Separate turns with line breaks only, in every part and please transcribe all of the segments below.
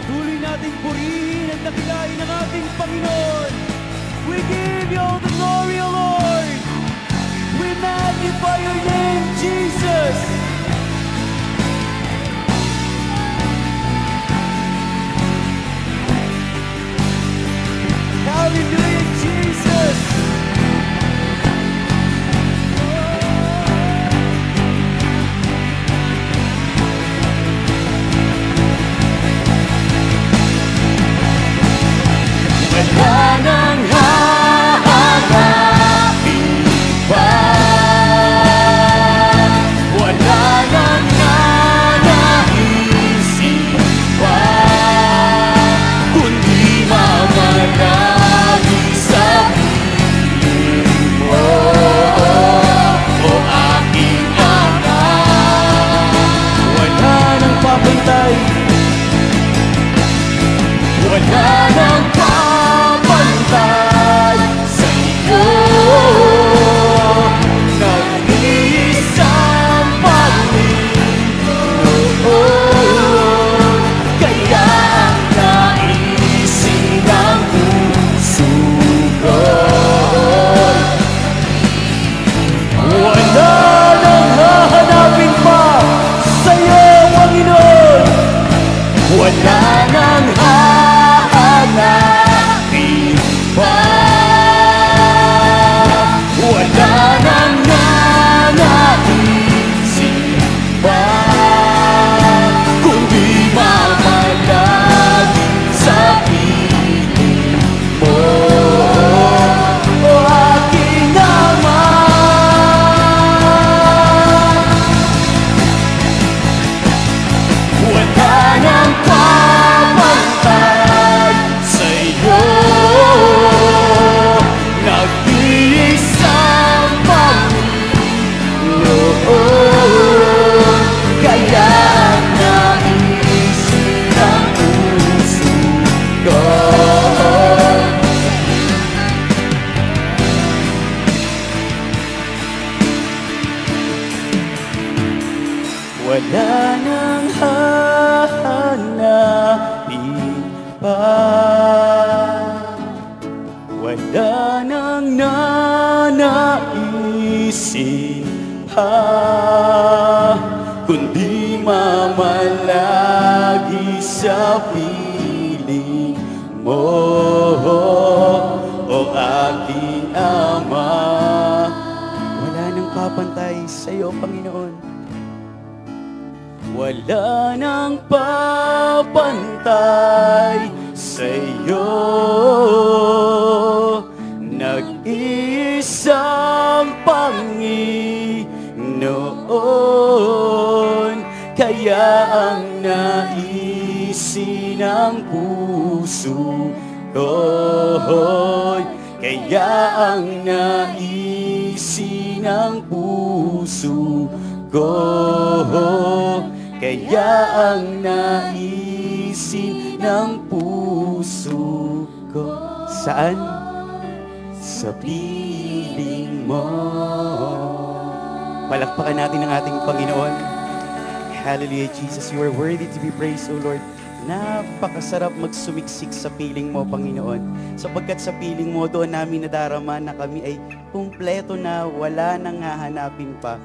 Patuloy nating purihin at dakilain ang ating Panginoon. We give you all the glory, O Lord. We magnify your name, Jesus. Hallelujah, Jesus.
Wala nang hahanapin pa, wala nang nanaisip pa, kundi mamalagi sa piling mo, o aking Ama.
Wala nang papantay,
wala nang papantay sa iyo, nag-iisang Panginoon, kaya ang naisin ng puso ko.
wala nang hahanapin pa sa iyo, Panginoon.
Wala nang hahanapin pa, wala nang nanaisip pa, kundi mamalagi sa piling mo, o aking Ama. Wala nang papantay sa iyo, nag-iisang Panginoon, kaya naisip ang puso ko.
Wala nang hahanapin pa, wala nang nanaisip pa, kundi mamalagi sa piling mo, o aking Ama. Wala nang papantay sa iyo, Panginoon. Wala nang papantay sa iyo, nag-iisang Panginoon, kaya ang naisin ng puso ko, kaya ang naisin ng puso ko, kaya ang naisin ng puso ko. Saan? Sa piling mo. Palakpakan natin ang ating Panginoon. Hallelujah, Jesus. You are worthy to be praised, O Lord. Napakasarap magsumiksik sa piling mo, Panginoon. Sapagkat sa piling mo, doon namin nadarama na kami ay kumpleto na, wala nang hahanapin pa.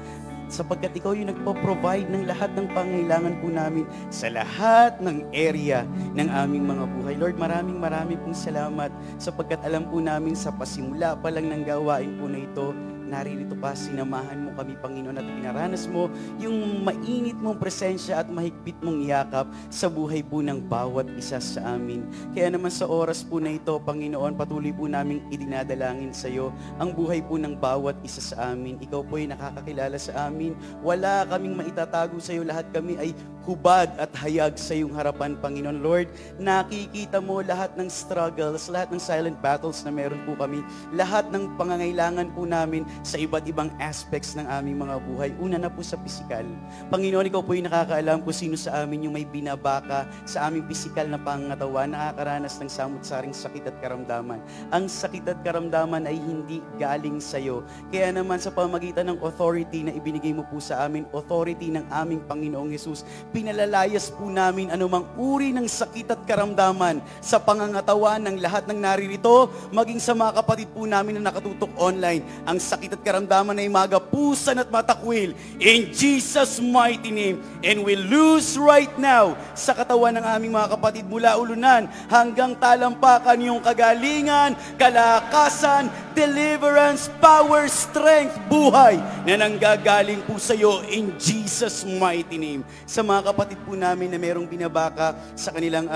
Sapagkat ikaw yung nagpo-provide ng lahat ng pangailangan po namin sa lahat ng area ng aming mga buhay. Lord, maraming pong salamat sapagkat alam po namin sa pasimula pa lang ng gawain po na ito, naririto pa, sinamahan mo kami, Panginoon, at pinaranas mo yung mainit mong presensya at mahigpit mong yakap sa buhay po ng bawat isa sa amin. Kaya naman sa oras po na ito, Panginoon, patuloy po naming idinadalangin sa iyo ang buhay po ng bawat isa sa amin. Ikaw po ay nakakakilala sa amin. Wala kaming maitatago sa iyo. Lahat kami ay hubad at hayag sa iyong harapan, Panginoon. Lord, nakikita mo lahat ng struggles, lahat ng silent battles na meron po kami, lahat ng pangangailangan po namin sa iba't ibang aspects ng aming mga buhay. Una na po sa pisikal. Panginoon, ikaw po yung nakakaalam kung sino sa amin yung may binabaka sa aming pisikal na pangatawan, nakakaranas ng samut-saring sakit at karamdaman. Ang sakit at karamdaman ay hindi galing sa iyo. Kaya naman sa pamagitan ng authority na ibinigay mo po sa amin, authority ng aming Panginoong Jesus, Ipinalayas po namin anumang uri ng sakit at karamdaman sa pangangatawan ng lahat ng naririto, maging sa mga kapatid po namin na nakatutok online. Ang sakit at karamdaman ay magapusan at matakwil in Jesus' mighty name. And we lose right now sa katawan ng aming mga kapatid mula ulunan hanggang talampakan yung kagalingan, kalakasan, deliverance, power, strength, buhay na nanggagaling po sa iyo in Jesus' mighty name. Sa mga kapatid po namin na mayroong binabaka sa kanilang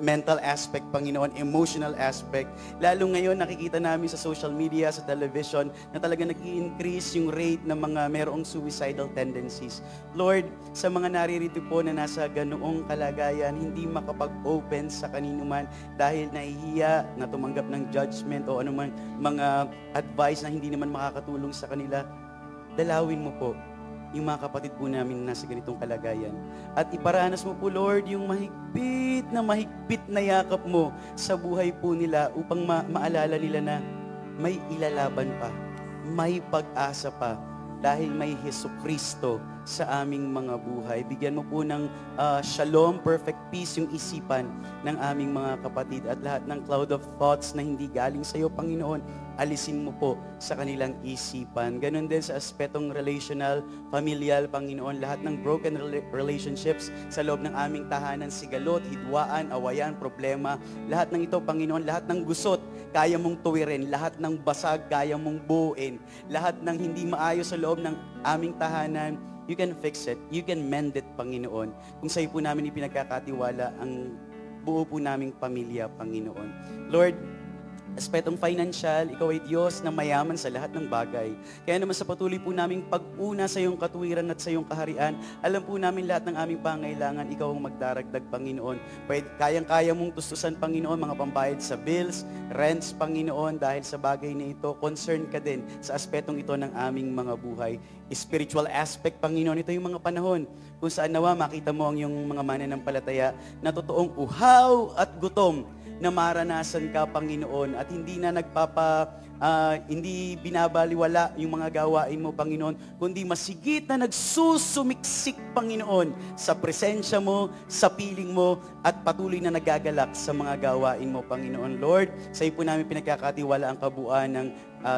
mental aspect, Panginoon, emotional aspect, lalo ngayon nakikita namin sa social media, sa television, na talaga nag-i-increase yung rate ng mga mayroong suicidal tendencies. Lord, sa mga naririto po na nasa ganoong kalagayan, hindi makapag-open sa kanino man dahil nahihiya na tumanggap ng judgment o anumang mga advice na hindi naman makakatulong sa kanila, dalawin mo po yung mga kapatid po namin na nasa ganitong kalagayan. At iparanas mo po, Lord, yung mahigpit na yakap mo sa buhay po nila upang maalala nila na may ilalaban pa, may pag-asa pa, dahil may Jesucristo sa aming mga buhay. Bigyan mo po ng shalom, perfect peace yung isipan ng aming mga kapatid at lahat ng cloud of thoughts na hindi galing sa iyo, Panginoon, alisin mo po sa kanilang isipan. Ganon din sa aspetong relational, familial, Panginoon, lahat ng broken relationships sa loob ng aming tahanan, sigalot, hidwaan, awayan, problema, lahat ng ito, Panginoon, lahat ng gusot, kaya mong tuwirin, lahat ng basag, kaya mong buuin, lahat ng hindi maayos sa loob ng aming tahanan, you can fix it, you can mend it, Panginoon. Kung sa'yo po namin ipinagkakatiwala ang buo po naming pamilya, Panginoon. Lord, aspetong financial, ikaw ay Diyos na mayaman sa lahat ng bagay. Kaya naman sa patuloy po naming pag-una sa iyong katuwiran at sa iyong kaharian, alam po namin lahat ng aming pangailangan, ikaw ang magdaragdag, Panginoon. Kayang-kaya mong tustusan, Panginoon, mga pambayad sa bills, rents, Panginoon, dahil sa bagay na ito, concern ka din sa aspetong ito ng aming mga buhay. Spiritual aspect, Panginoon, ito yung mga panahon kung saan nawa makita mo ang iyong mga mananampalataya na totoong uhaw at gutom na maranasan ka, Panginoon, at hindi na hindi binabaliwala yung mga gawain mo, Panginoon, kundi masigit na nagsusumiksik, Panginoon, sa presensya mo, sa piling mo, at patuloy na nagagalak sa mga gawain mo, Panginoon. Lord, sa iyo po namin pinagkakatiwala ang kabuuan ng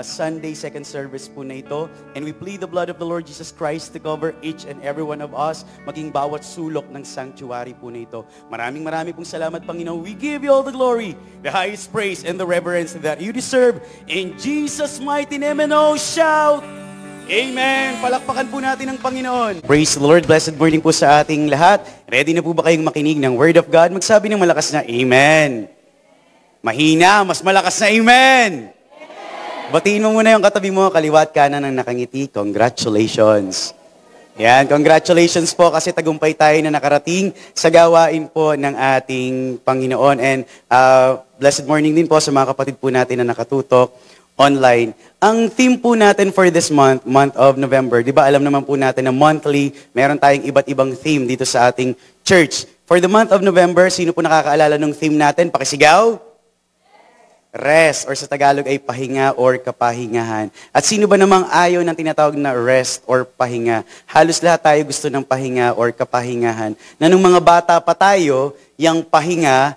Sunday second service po na ito. And we plead the blood of the Lord Jesus Christ to cover each and every one of us, maging bawat sulok ng sanctuary po na ito. Maraming pong salamat, Panginoon. We give you all the glory, the highest praise, and the reverence that you deserve. In Jesus' mighty name, and all shout, Amen! Palakpakan po natin ang Panginoon. Praise the Lord. Blessed morning po sa ating lahat. Ready na po ba kayong makinig ng Word of God? Magsabi ng malakas na Amen. Mahina, mas malakas na Amen. Batiin mo muna yung katabi mo, kaliwat kanan ng nakangiti. Congratulations. Yan, congratulations po kasi tagumpay tayo na nakarating sa gawain po ng ating Panginoon. And blessed morning din po sa mga kapatid po natin na nakatutok online. Ang theme po natin for this month of November, di ba alam naman po natin na monthly, meron tayong iba't ibang theme dito sa ating church. For the month of November, sino po nakakaalala ng theme natin? Pakisigaw? Rest, or sa Tagalog ay pahinga or kapahingahan. At sino ba namang ayaw ng tinatawag na rest or pahinga? Halos lahat tayo gusto ng pahinga or kapahingahan. Na nung mga bata pa tayo, yung pahinga,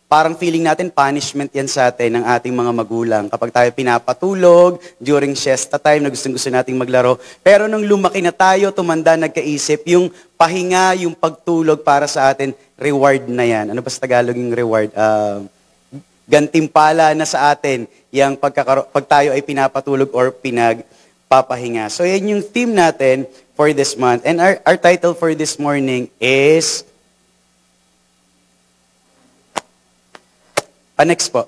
parang feeling natin punishment yan sa atin ng ating mga magulang. Kapag tayo pinapatulog, during siesta time, na gustong-gusto nating maglaro. Pero nung lumaki na tayo, tumanda, nagkaisip, yung pahinga, yung pagtulog para sa atin, reward na yan. Ano ba sa Tagalog yung reward? Gantimpala na sa atin yung pag tayo ay pinapatulog or pinagpapahinga. So yan yung theme natin for this month. And our title for this morning is next po.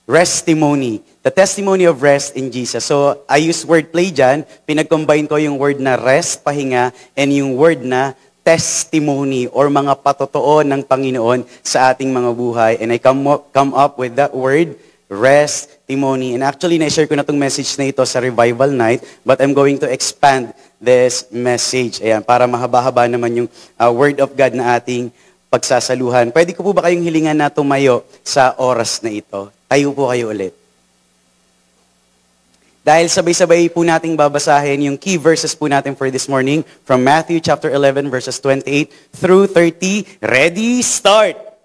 Restimony. The testimony of rest in Jesus. So I use wordplay dyan. Pinag-combine ko yung word na rest, pahinga, and yung word na testimony or mga patotoo ng Panginoon sa ating mga buhay. And I come up with that word, restimony. And actually, na-share ko na itong message na ito sa Revival Night, but I'm going to expand this message. Ayan, para mahaba-haba naman yung word of God na ating pagsasaluhan. Pwede ko po ba kayong hilingan na tumayo sa oras na ito? Tayo po kayo ulit. Dahil sabay-sabay po nating babasahin yung key verses po natin for this morning from Matthew chapter 11 verses 28 through 30. Ready, start!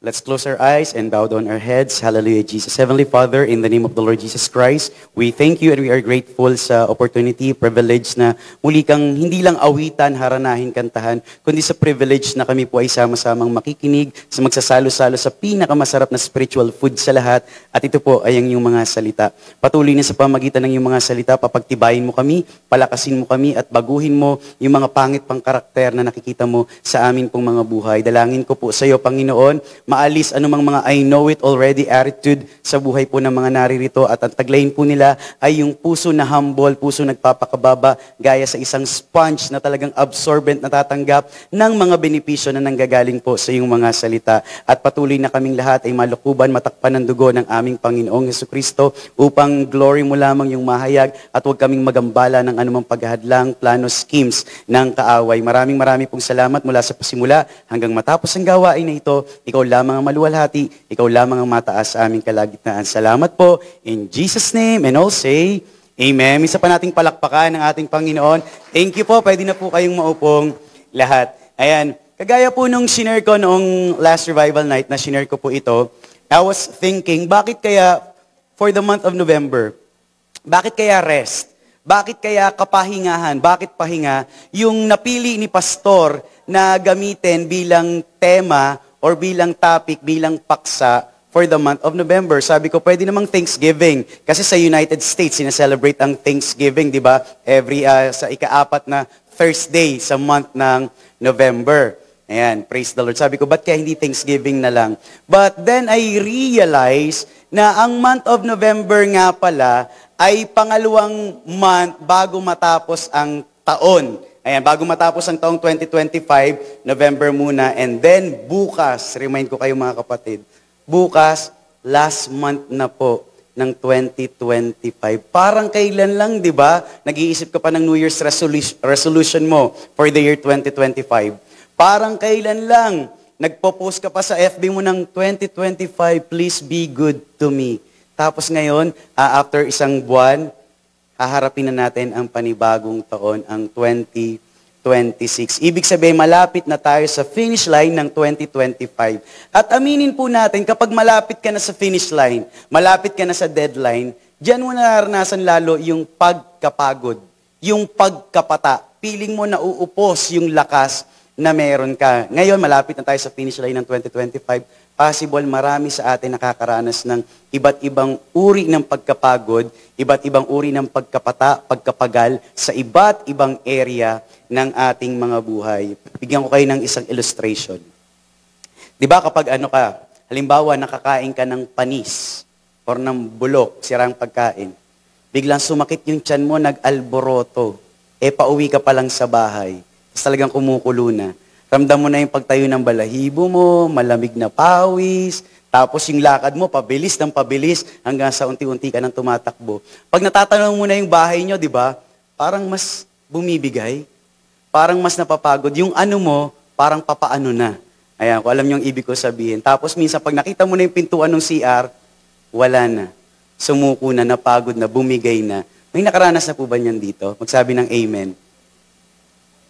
Let's close our eyes and bow down our heads. Hallelujah, Jesus. Heavenly Father, in the name of the Lord Jesus Christ, we thank you and we are grateful sa opportunity, privilege na muli kang hindi lang awitan, haranahin, kantahan, kundi sa privilege na kami po ay sama-samang makikinig sa magsasalo-salo sa pinakamasarap na spiritual food sa lahat. At ito po ay ang iyong mga salita. Patuloy na sa pamagitan ng iyong mga salita, papagtibayin mo kami, palakasin mo kami, at baguhin mo yung mga pangit pang karakter na nakikita mo sa amin pong mga buhay. Dalangin ko po sa iyo, Panginoon, maalis anumang mga I know it already attitude sa buhay po ng mga naririto at ang taglayin po nila ay yung puso na humble, puso nagpapakababa, gaya sa isang sponge na talagang absorbent na tatanggap ng mga benepisyo na nanggagaling po sa iyong mga salita. At patuloy na kaming lahat ay malukuban, matakpan ng dugo ng aming Panginoong Jesucristo upang glory mo lamang yung mahayag at huwag kaming magambala ng anumang paghahadlang, plano, schemes ng kaaway. Maraming pong salamat mula sa pasimula hanggang matapos ang gawain na ito. Ikaw lamang ang maluwalhati, ikaw lamang ang mataas sa aming kalagitnaan. Salamat po. In Jesus' name, and all say, Amen. Isa pa nating palakpakan ng ating Panginoon. Thank you po. Pwede na po kayong maupong lahat. Ayan. Kagaya po nung shinare ko noong last revival night na shinare ko po ito, I was thinking, bakit kaya for the month of November, bakit kaya rest? Bakit kaya kapahingahan? Bakit pahinga? Yung napili ni pastor na gamitin bilang tema or bilang topic, bilang paksa for the month of November. Sabi ko, pwede namang Thanksgiving. Kasi sa United States, sinaselebrate ang Thanksgiving, di ba? Every, sa ika-4 na Thursday sa month ng November. Ayan, praise the Lord. Sabi ko, ba't kaya hindi Thanksgiving na lang? But then I realized na ang month of November nga pala ay pangalawang month bago matapos ang taon. Ayan, bago matapos ang taong 2025, November muna, and then bukas, remind ko kayo mga kapatid, bukas, last month na po ng 2025. Parang kailan lang, di ba? Nag-iisip ka pa ng New Year's resolution mo for the year 2025. Parang kailan lang, nagpo-post ka pa sa FB mo ng 2025, please be good to me. Tapos ngayon, after isang buwan, haharapin na natin ang panibagong taon, ang 2026. Ibig sabihin, malapit na tayo sa finish line ng 2025. At aminin po natin, kapag malapit ka na sa finish line, malapit ka na sa deadline, diyan mo naranasan lalo yung pagkapagod, yung pagkapata. Piling mo na uupos yung lakas na meron ka. Ngayon, malapit na tayo sa finish line ng 2025. Possible, marami sa atin nakakaranas ng iba't ibang uri ng pagkapagod, iba't ibang uri ng pagkapata, pagkapagal sa iba't ibang area ng ating mga buhay. Bigyan ko kayo ng isang illustration. Di ba kapag halimbawa nakakain ka ng panis or ng bulok, sirang pagkain, biglang sumakit yung tiyan mo, nag-alboroto, pauwi ka pa lang sa bahay, tapos talagang kumukulo na. Ramdam mo na yung pagtayo ng balahibo mo, malamig na pawis, tapos yung lakad mo, pabilis ng pabilis, hanggang sa unti-unti ka nang tumatakbo. Pag natatanong mo na yung bahay nyo, di ba, parang mas bumibigay, parang mas napapagod. Yung ano mo, parang papaano na. Ayan, kung alam nyo yung ibig ko sabihin. Tapos minsan, pag nakita mo na yung pintuan ng CR, wala na. Sumuko na, napagod na, bumigay na. May nakaranas na po ba niyan dito? Magsabi ng amen.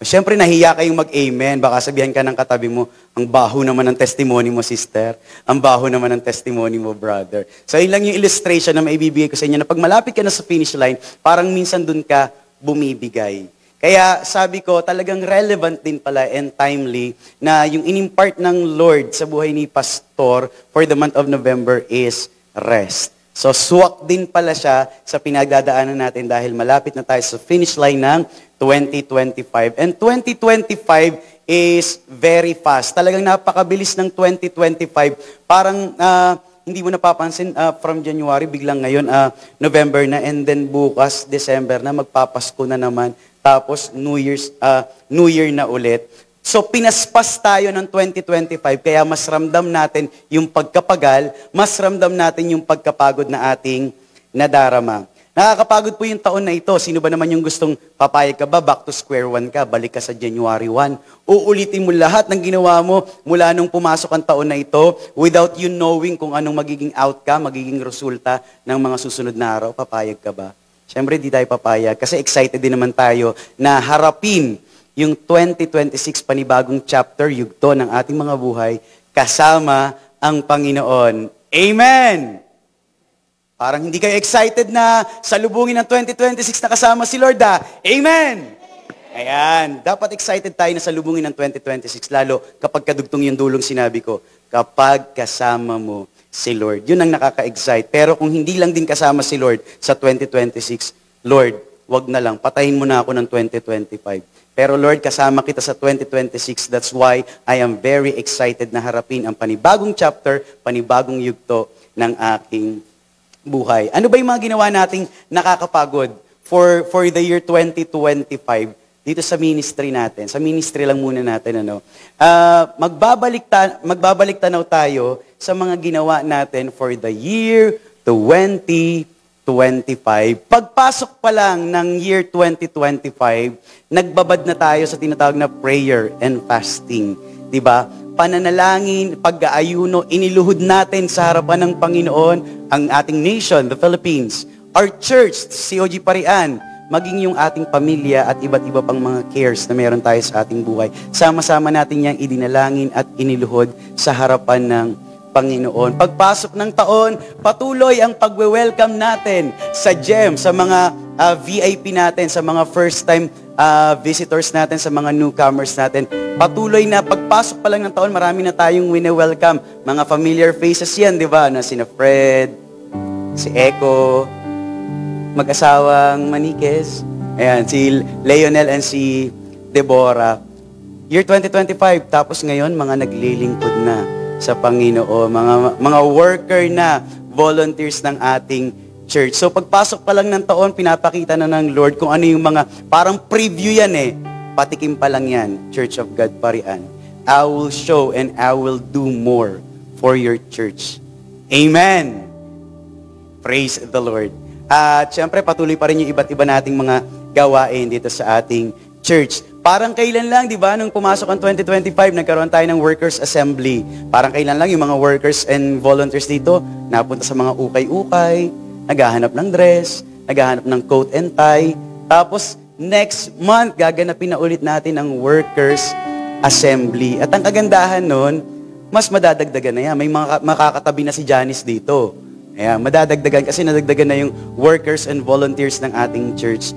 Siyempre, nahiya kayong mag-amen. Baka sabihan ka ng katabi mo, ang baho naman ng testimony mo, sister. Ang baho naman ng testimony mo, brother. So, yun lang yung illustration na maibibigay ko sa inyo na pag malapit ka na sa finish line, parang minsan dun ka bumibigay. Kaya sabi ko, talagang relevant din pala and timely na yung inimpart ng Lord sa buhay ni Pastor for the month of November is rest. So, swak din pala siya sa pinagdadaanan natin dahil malapit na tayo sa finish line ng 2025. And 2025 is very fast. Talagang napakabilis ng 2025. Parang hindi mo napapansin from January, biglang ngayon November na, and then bukas, December na, magpapasko na naman. Tapos New Year na ulit. So pinaspas tayo ng 2025, kaya mas ramdam natin yung pagkapagal, mas ramdam natin yung pagkapagod na ating nadarama. Nakakapagod po yung taon na ito. Sino ba naman yung gustong papayag ka ba? Back to square one ka, balik ka sa January 1. Uulitin mo lahat ng ginawa mo mula nung pumasok ang taon na ito without you knowing kung anong magiging outcome, magiging resulta ng mga susunod na araw. Papayag ka ba? Siyempre, di tayo papayag kasi excited din naman tayo na harapin yung 2026 panibagong chapter, yugto ng ating mga buhay kasama ang Panginoon. Amen! Parang hindi kayo excited na salubungin ng 2026 na kasama si Lord, ah? Amen! Ayan, dapat excited tayo na salubungin ng 2026, lalo kapag kadugtong yung dulong sinabi ko, kapag kasama mo si Lord. Yun ang nakaka-excite. Pero kung hindi lang din kasama si Lord sa 2026, Lord, wag na lang, patayin mo na ako ng 2025. Pero Lord, kasama kita sa 2026. That's why I am very excited na harapin ang panibagong chapter, panibagong yugto ng aking buhay. Ano ba yung mga ginawa nating nakakapagod for the year 2025 dito sa ministry natin? Sa ministry lang muna natin, ano? Magbabalik tanaw tayo sa mga ginawa natin for the year 2025. Pagpasok pa lang ng year 2025, nagbabad na tayo sa tinatawag na prayer and fasting. 'Di ba? Pananalangin, pag-aayuno, iniluhod natin sa harapan ng Panginoon ang ating nation, the Philippines, our church, COG Parian, maging yung ating pamilya at iba't iba pang mga cares na meron tayo sa ating buhay. Sama-sama natin niyang idinalangin at iniluhod sa harapan ng Panginoon. Pagpasok ng taon, patuloy ang pagwe-welcome natin sa GEM, sa mga VIP natin, sa mga first-time visitors natin, sa mga newcomers natin. Patuloy na pagpasok pa lang ng taon, marami na tayong wine-welcome. Mga familiar faces yan, di ba? Na sina Fred, si Echo, mag-asawang Maniquez, ayan, si Leonel and si Deborah. Year 2025, tapos ngayon, mga naglilingkod na sa Panginoon, mga worker na, volunteers ng ating church. So pagpasok pa lang ng taon, pinapakita na ng Lord kung ano yung mga, parang preview yan eh. Patikim pa lang yan, Church of God Parian. I will show and I will do more for your church. Amen! Praise the Lord. At syempre, patuloy pa rin yung iba't iba nating mga gawain dito sa ating church. Parang kailan lang, di ba, nung pumasok ang 2025, nagkaroon tayo ng workers assembly. Parang kailan lang yung mga workers and volunteers dito, napunta sa mga ukay-ukay, naghahanap ng dress, naghahanap ng coat and tie. Tapos, next month, gaganapin na ulit natin ang workers assembly. At ang kagandahan nun, mas madadagdagan na yan. May makakatabi na si Janice dito. Ayan, madadagdagan kasi nadagdagan na yung workers and volunteers ng ating church.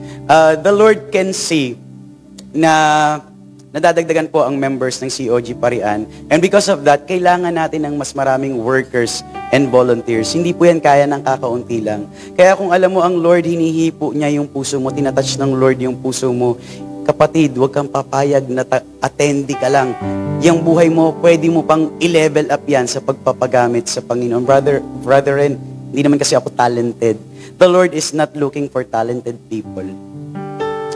The Lord can see na nadadagdagan po ang members ng COG Parian. And because of that, kailangan natin ng mas maraming workers and volunteers. Hindi po yan kaya ng kakaunti lang. Kaya kung alam mo ang Lord, hinihipo niya yung puso mo, tinatouch ng Lord yung puso mo, kapatid, huwag kang papayag na attendee ka lang. Yung buhay mo, pwede mo pang i-level up yan sa pagpapagamit sa Panginoon. Brethren, hindi naman kasi ako talented. The Lord is not looking for talented people.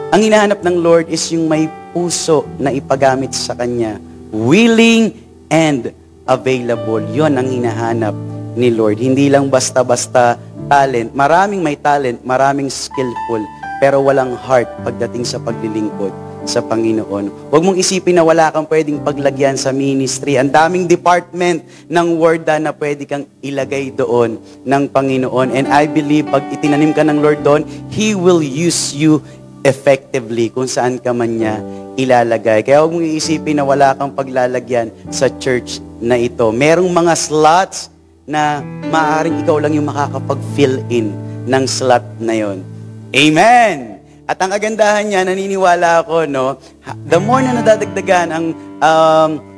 Ang hinahanap ng Lord is yung may puso na ipagamit sa Kanya. Willing and available. Yon ang hinahanap ni Lord. Hindi lang basta-basta talent. Maraming may talent, maraming skillful, pero walang heart pagdating sa paglilingkod sa Panginoon. Huwag mong isipin na wala kang pwedeng paglagyan sa ministry. Ang daming department ng Word na pwede kang ilagay doon ng Panginoon. And I believe pag itinanim ka ng Lord doon, He will use you effectively kung saan ka man niya ilalagay. Kaya huwag mong iisipin na wala kang paglalagyan sa church na ito. Merong mga slots na maaaring ikaw lang yung makakapag-fill in ng slot na yon. Amen! At ang kagandahan niya, naniniwala ako, no, the more na nadadagdagan ang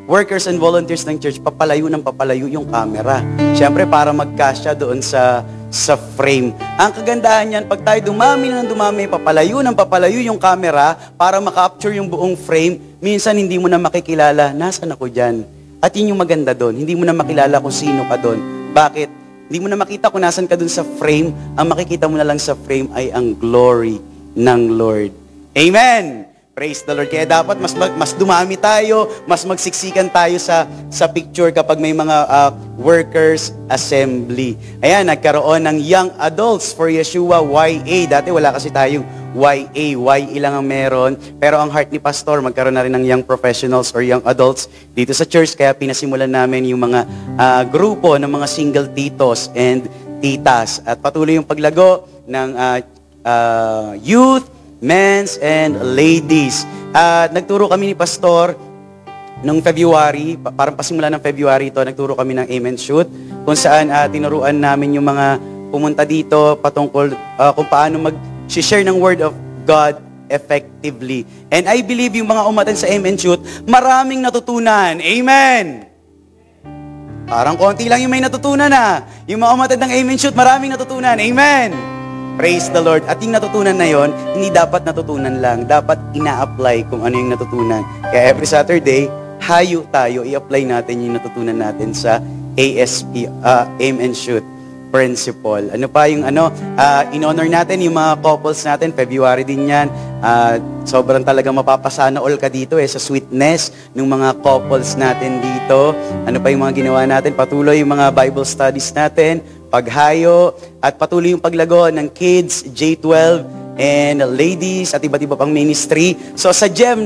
workers and volunteers ng church, papalayo yung camera. Siyempre, para magkasya doon sa frame. Ang kagandahan niyan, pag tayo dumami, papalayo yung camera para makapture yung buong frame, minsan hindi mo na makikilala, nasan ako dyan? At yun yung maganda doon, hindi mo na makilala kung sino ka doon. Bakit? Hindi mo na makita kung nasan ka doon sa frame, ang makikita mo na lang sa frame ay ang glory ng Lord. Amen! Praise the Lord. Kaya dapat mas dumami tayo, mas magsiksikan tayo sa picture kapag may mga workers assembly. Ayan, nagkaroon ng Young Adults for Yeshua, YA. Dati wala kasi tayong YA lang ang meron. Pero ang heart ni Pastor, magkaroon na rin ng Young Professionals or Young Adults dito sa church. Kaya pinasimulan namin yung mga grupo ng mga single titos and titas. At patuloy yung paglago ng youth, men's and ladies. Nagturo kami ni Pastor noong February, parang pasimula ng February ito, nagturo kami ng Amen Shoot, kung saan tinuruan namin yung mga pumunta dito patungkol kung paano mag-share ng Word of God effectively. And I believe yung mga umatan sa Amen Shoot, maraming natutunan. Amen! Parang konti lang yung may natutunan na. Yung mga umatan ng Amen Shoot, maraming natutunan. Amen! Praise the Lord. At yung natutunan na yon, hindi dapat natutunan lang. Dapat ina-apply kung ano yung natutunan. Kaya every Saturday, hayo tayo, i-apply natin yung natutunan natin sa ASP, Aim and Shoot principle. Ano pa yung in-honor natin yung mga couples natin. February din yan. Sobrang talagang mapapasana all ka dito sa sweetness ng mga couples natin dito. Ano pa yung mga ginawa natin? Patuloy yung mga Bible studies natin, paghayo, at patuloy yung paglago ng kids, J12, and ladies, at iba't iba pang ministry. So sa GEM,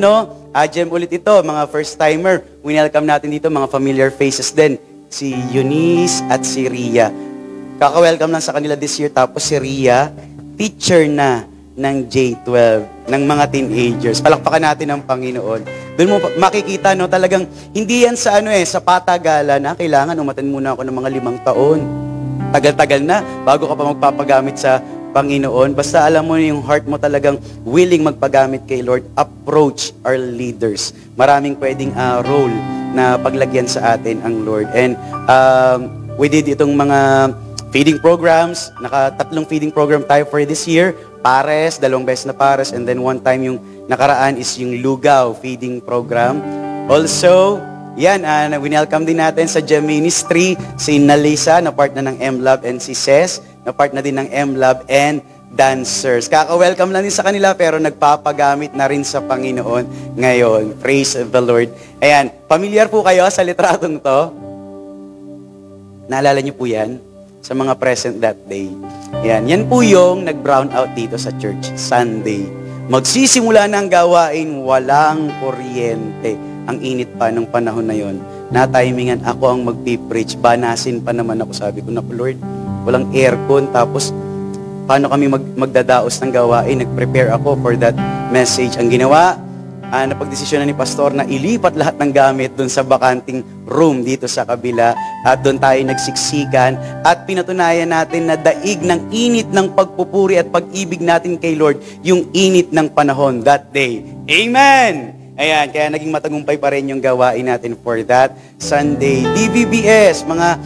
GEM ulit ito, mga first-timer. Welcome natin dito, mga familiar faces din. Si Eunice at si Ria. Kaka-welcome lang sa kanila this year. Tapos si Ria, teacher na ng J12, ng mga teenagers. Palakpakan natin ang Panginoon. Doon mo makikita, talagang hindi yan sa sa patagalan na kailangan umatan muna ako ng mga 5 taon. Tagal-tagal na bago ka pa magpapagamit sa Panginoon. Basta alam mo yung heart mo talagang willing magpagamit kay Lord, approach our leaders. Maraming pwedeng role na paglagyan sa atin ang Lord. And we did itong mga feeding programs. 3 feeding program tayo for this year. Pares, 2 beses na pares. And then 1 time yung nakaraan is yung Lugaw feeding program. Also, yan, winelcome din natin sa GEM Ministry si Nalisa na part na ng M-Lab and si Ces na part na din ng M-Lab and dancers. Kaka-welcome lang din sa kanila pero nagpapagamit na rin sa Panginoon ngayon. Praise the Lord. Ayan, familiar po kayo sa litratong to? Naalala niyo po yan? Sa mga present that day. Yan po yung nag-brown out dito sa church, Sunday. Magsisimula ng gawain, walang kuryente. Ang init pa ng panahon na yon. Na-timingan ako ang magpipreach. Banasin pa naman ako. Sabi ko, naku Lord, walang aircon. Tapos, paano kami magdadaos ng gawain? Nag-prepare ako for that message. Ang ginawa, napagdesisyonan ni Pastor na ilipat lahat ng gamit doon sa bakanting room dito sa kabila. At doon tayo nagsiksikan. At pinatunayan natin na daig ng init ng pagpupuri at pag-ibig natin kay Lord, yung init ng panahon that day. Amen! Ayan, kaya naging matagumpay pa rin yung gawain natin for that Sunday. DBBS, mga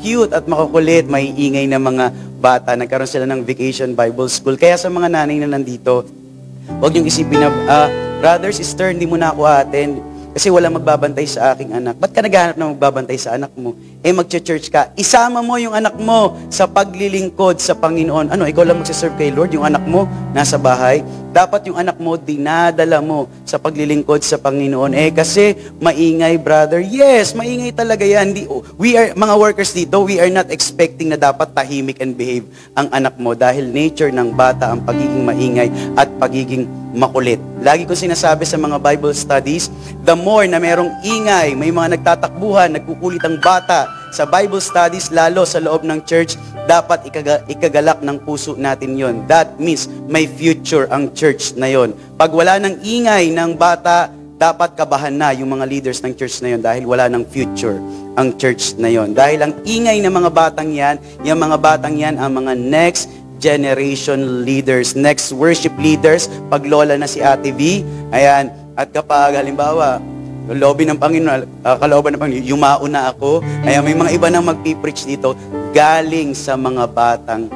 cute at makukulit, may ingay na mga bata. Nagkaroon sila ng Vacation Bible School. Kaya sa mga nanay na nandito, huwag niyong isipin na, brother, sister, hindi mo na ako attend kasi wala magbabantay sa aking anak. Ba't ka naghahanap na magbabantay sa anak mo? Magche-church ka. Isama mo yung anak mo sa paglilingkod sa Panginoon. Ikaw lang magsiserve kay Lord, yung anak mo nasa bahay. Dapat yung anak mo, dinadala mo sa paglilingkod sa Panginoon. Kasi maingay, brother. Yes, maingay talaga yan. We are, mga workers dito, we are not expecting na dapat tahimik and behave ang anak mo dahil nature ng bata ang pagiging maingay at pagiging makulit. Lagi ko sinasabi sa mga Bible studies, the more na merong ingay, may mga nagtatakbuhan, nagkukulit ang bata sa Bible studies, lalo sa loob ng church, dapat ikagalak ng puso natin yon. That means may future ang church na yon. Pag wala ng ingay ng bata, dapat kabahan na yung mga leaders ng church na yon dahil wala ng future ang church na yon. Dahil ang ingay ng mga batang yan, yung mga batang yan ang mga next generation leaders, next worship leaders, pag lola na si Ate V, ayan, at kapag halimbawa, lobby ng Panginoon, kalooban ng Panginoon, yumao na ako, ayan, may mga iba nang magpipreach dito, galing sa mga batang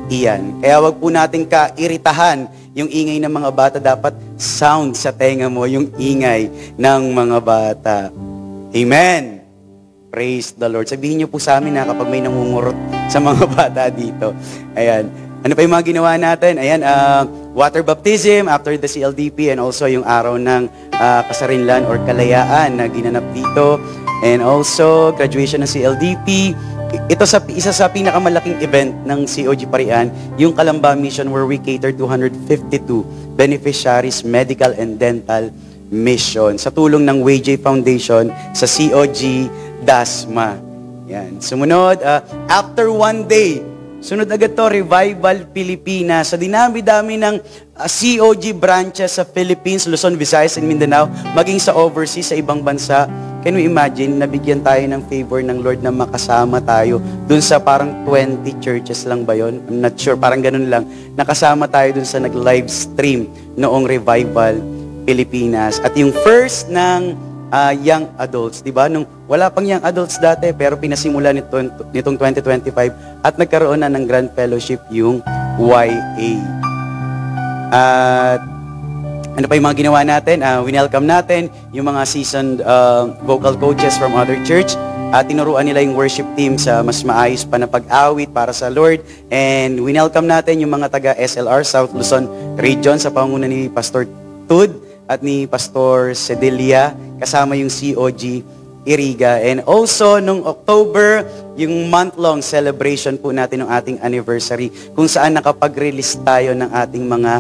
iyan. Kaya wag po natin kairitahan yung ingay ng mga bata, dapat sound sa tenga mo yung ingay ng mga bata. Amen! Praise the Lord. Sabihin niyo po sa amin na kapag may nangungurot sa mga bata dito. Ayan. Ano pa yung mga ginawa natin? Ayan, water baptism after the CLDP, and also yung araw ng kasarinlan or kalayaan na ginanap dito. And also, graduation ng CLDP. Ito isa sa pinakamalaking event ng COG Parian, yung Calamba Mission, where we cater to 152 beneficiaries, medical and dental mission. Sa tulong ng WayJ Foundation sa COG Dasma. Yan. Sumunod, after one day, sunod agad to, Revival Pilipinas. Sa dinami-dami ng COG branches sa Philippines, Luzon, Visayas, and Mindanao, maging sa overseas, sa ibang bansa. Can we imagine, nabigyan tayo ng favor ng Lord na makasama tayo dun sa parang 20 churches lang ba yun? I'm not sure, parang ganun lang. Nakasama tayo dun sa nag-live stream noong Revival Pilipinas. At yung first ng young adults, di ba? Nung wala pang young adults dati, pero pinasimula nitong 2025 at nagkaroon na ng Grand Fellowship yung YA. At ano pa yung mga ginawa natin? Winelcome natin yung mga seasoned vocal coaches from other church. Tinuruan nila yung worship team sa mas maayos pa na pag-awit para sa Lord. And winelcome natin yung mga taga SLR, South Luzon Region, sa pangunguna ni Pastor Tud at ni Pastor Sedelia, kasama yung COG Iriga. And also, nung October, yung month-long celebration po natin ng ating anniversary, kung saan nakapag-release tayo ng ating mga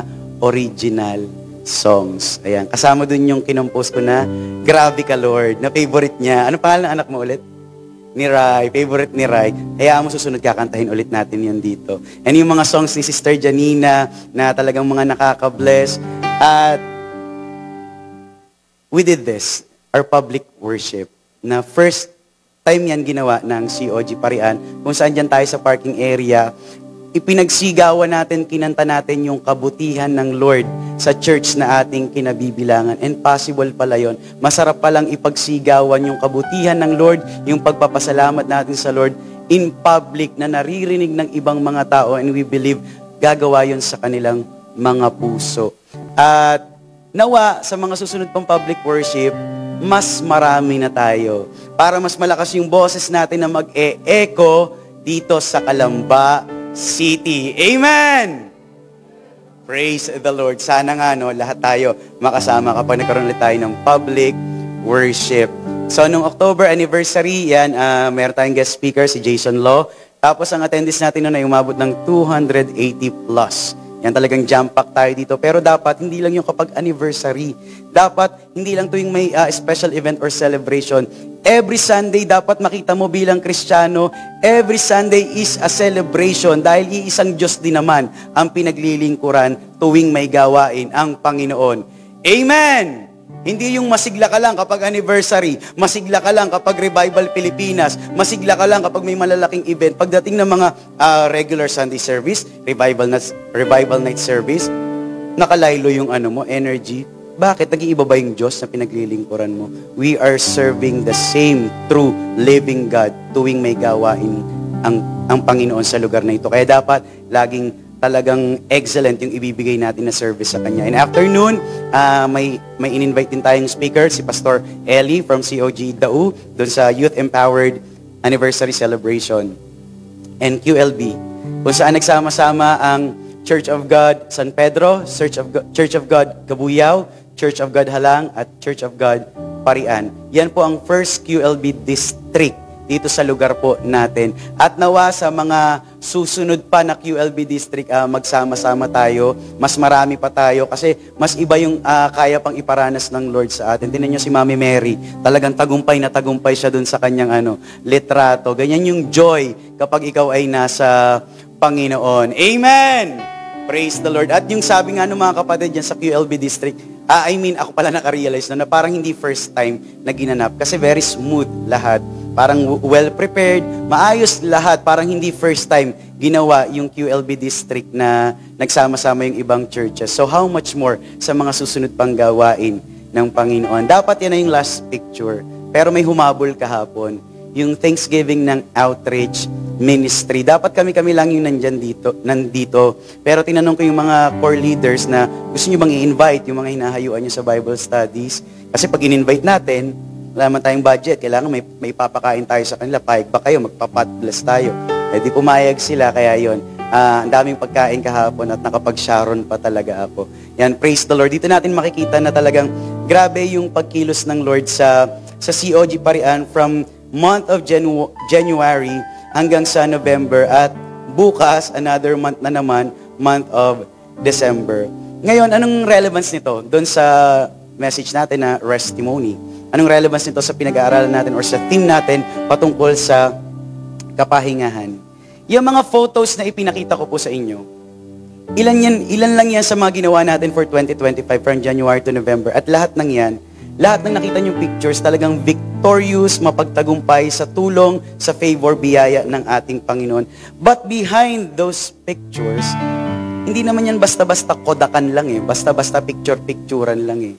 original songs. Ayan, kasama dun yung kinompose ko na Grabe Ka Lord, na favorite niya. Ano pangalan ng anak mo ulit? Ni Rai, favorite ni Rai. Kaya mo susunod kakantahin ulit natin yun dito. And yung mga songs ni Sister Janina na talagang mga nakaka-bless. At we did this, our public worship, na first time yan ginawa ng COG Parian, kung saan dyan tayo sa parking area, ipinagsigawan natin, kinanta natin yung kabutihan ng Lord sa church na ating kinabibilangan. And possible pala yon. Masarap palang ipagsigawan yung kabutihan ng Lord, yung pagpapasalamat natin sa Lord in public na naririnig ng ibang mga tao, and we believe gagawa yon sa kanilang mga puso. At nawa sa mga susunod pang public worship, mas marami na tayo. Para mas malakas yung boses natin na mag-e-echo dito sa Calamba City. Amen! Praise the Lord. Sana nga, no, lahat tayo makasama kapag nagkaroon ulit tayo ng public worship. So, nung October anniversary, yan, meron tayong guest speaker, si Jason Law. Tapos, ang attendance natin noon ay umabot ng 280 plus. Yan, talagang jam-pack tayo dito. Pero dapat, hindi lang yung kapag anniversary. Dapat, hindi lang tuwing may special event or celebration. Every Sunday, dapat makita mo bilang Kristiyano, every Sunday is a celebration dahil iisang Diyos din naman ang pinaglilingkuran tuwing may gawain ang Panginoon. Amen! Hindi yung masigla ka lang kapag anniversary, masigla ka lang kapag Revival Pilipinas, masigla ka lang kapag may malalaking event. Pagdating ng mga regular Sunday service, Revival night service, nakalaylo yung energy. Bakit? Nag-iiba ba yung Diyos na pinaglilingkuran mo? We are serving the same true living God tuwing may gawain ang Panginoon sa lugar na ito. Kaya dapat laging talagang excellent yung ibibigay natin na service sa Kanya. In afternoon, may in-invite din tayong speaker, si Pastor Eli from COG Dau, doon sa Youth Empowered Anniversary Celebration. And QLB, kung saan nagsama-sama ang Church of God San Pedro, Church of God Cabuyao, Church of God Halang, at Church of God Parian. Yan po ang first QLB district dito sa lugar po natin. At nawa sa mga susunod pa na QLB district, magsama-sama tayo, mas marami pa tayo, kasi mas iba yung kaya pang iparanas ng Lord sa atin. Tingnan nyo si Mami Mary, talagang tagumpay na tagumpay siya dun sa kanyang litrato. Ganyan yung joy kapag ikaw ay nasa Panginoon. Amen! Praise the Lord. At yung sabi nga ng mga kapatid dyan sa QLB district, ako pala nakarealize na parang hindi first time na ginanap, kasi very smooth lahat. Parang well-prepared, maayos lahat. Parang hindi first time ginawa yung QLB district na nagsama-sama yung ibang churches. So how much more sa mga susunod pang gawain ng Panginoon. Dapat yan na yung last picture. Pero may humabol kahapon. Yung Thanksgiving ng Outreach Ministry. Dapat kami lang yung nandito. Pero tinanong ko yung mga core leaders na gusto nyo bang i-invite yung mga hinahayuan nyo sa Bible studies. Kasi pag in-invite natin, wala man tayong budget, kailangan may papakain tayo sa kanila. Pahig ba kayo? Magpapat bless tayo. Eh di pumayag sila, kaya yon. Ang daming pagkain kahapon at nakapag-sharon pa talaga ako. Yan, praise the Lord. Dito natin makikita na talagang grabe yung pagkilos ng Lord sa COG Parian from month of January hanggang sa November at bukas, another month na naman, month of December. Ngayon, anong relevance nito doon sa message natin na testimony? Anong relevance nito sa pinag-aaralan natin or sa theme natin patungkol sa kapahingahan? Yung mga photos na ipinakita ko po sa inyo, ilan lang yan sa mga ginawa natin for 2025 from January to November. At lahat ng yan, lahat ng nakita niyong pictures, talagang victorious, mapagtagumpay sa tulong, sa favor, biyaya ng ating Panginoon. But behind those pictures, hindi naman yan basta-basta kodakan lang eh. Basta-basta picture-picturean lang eh.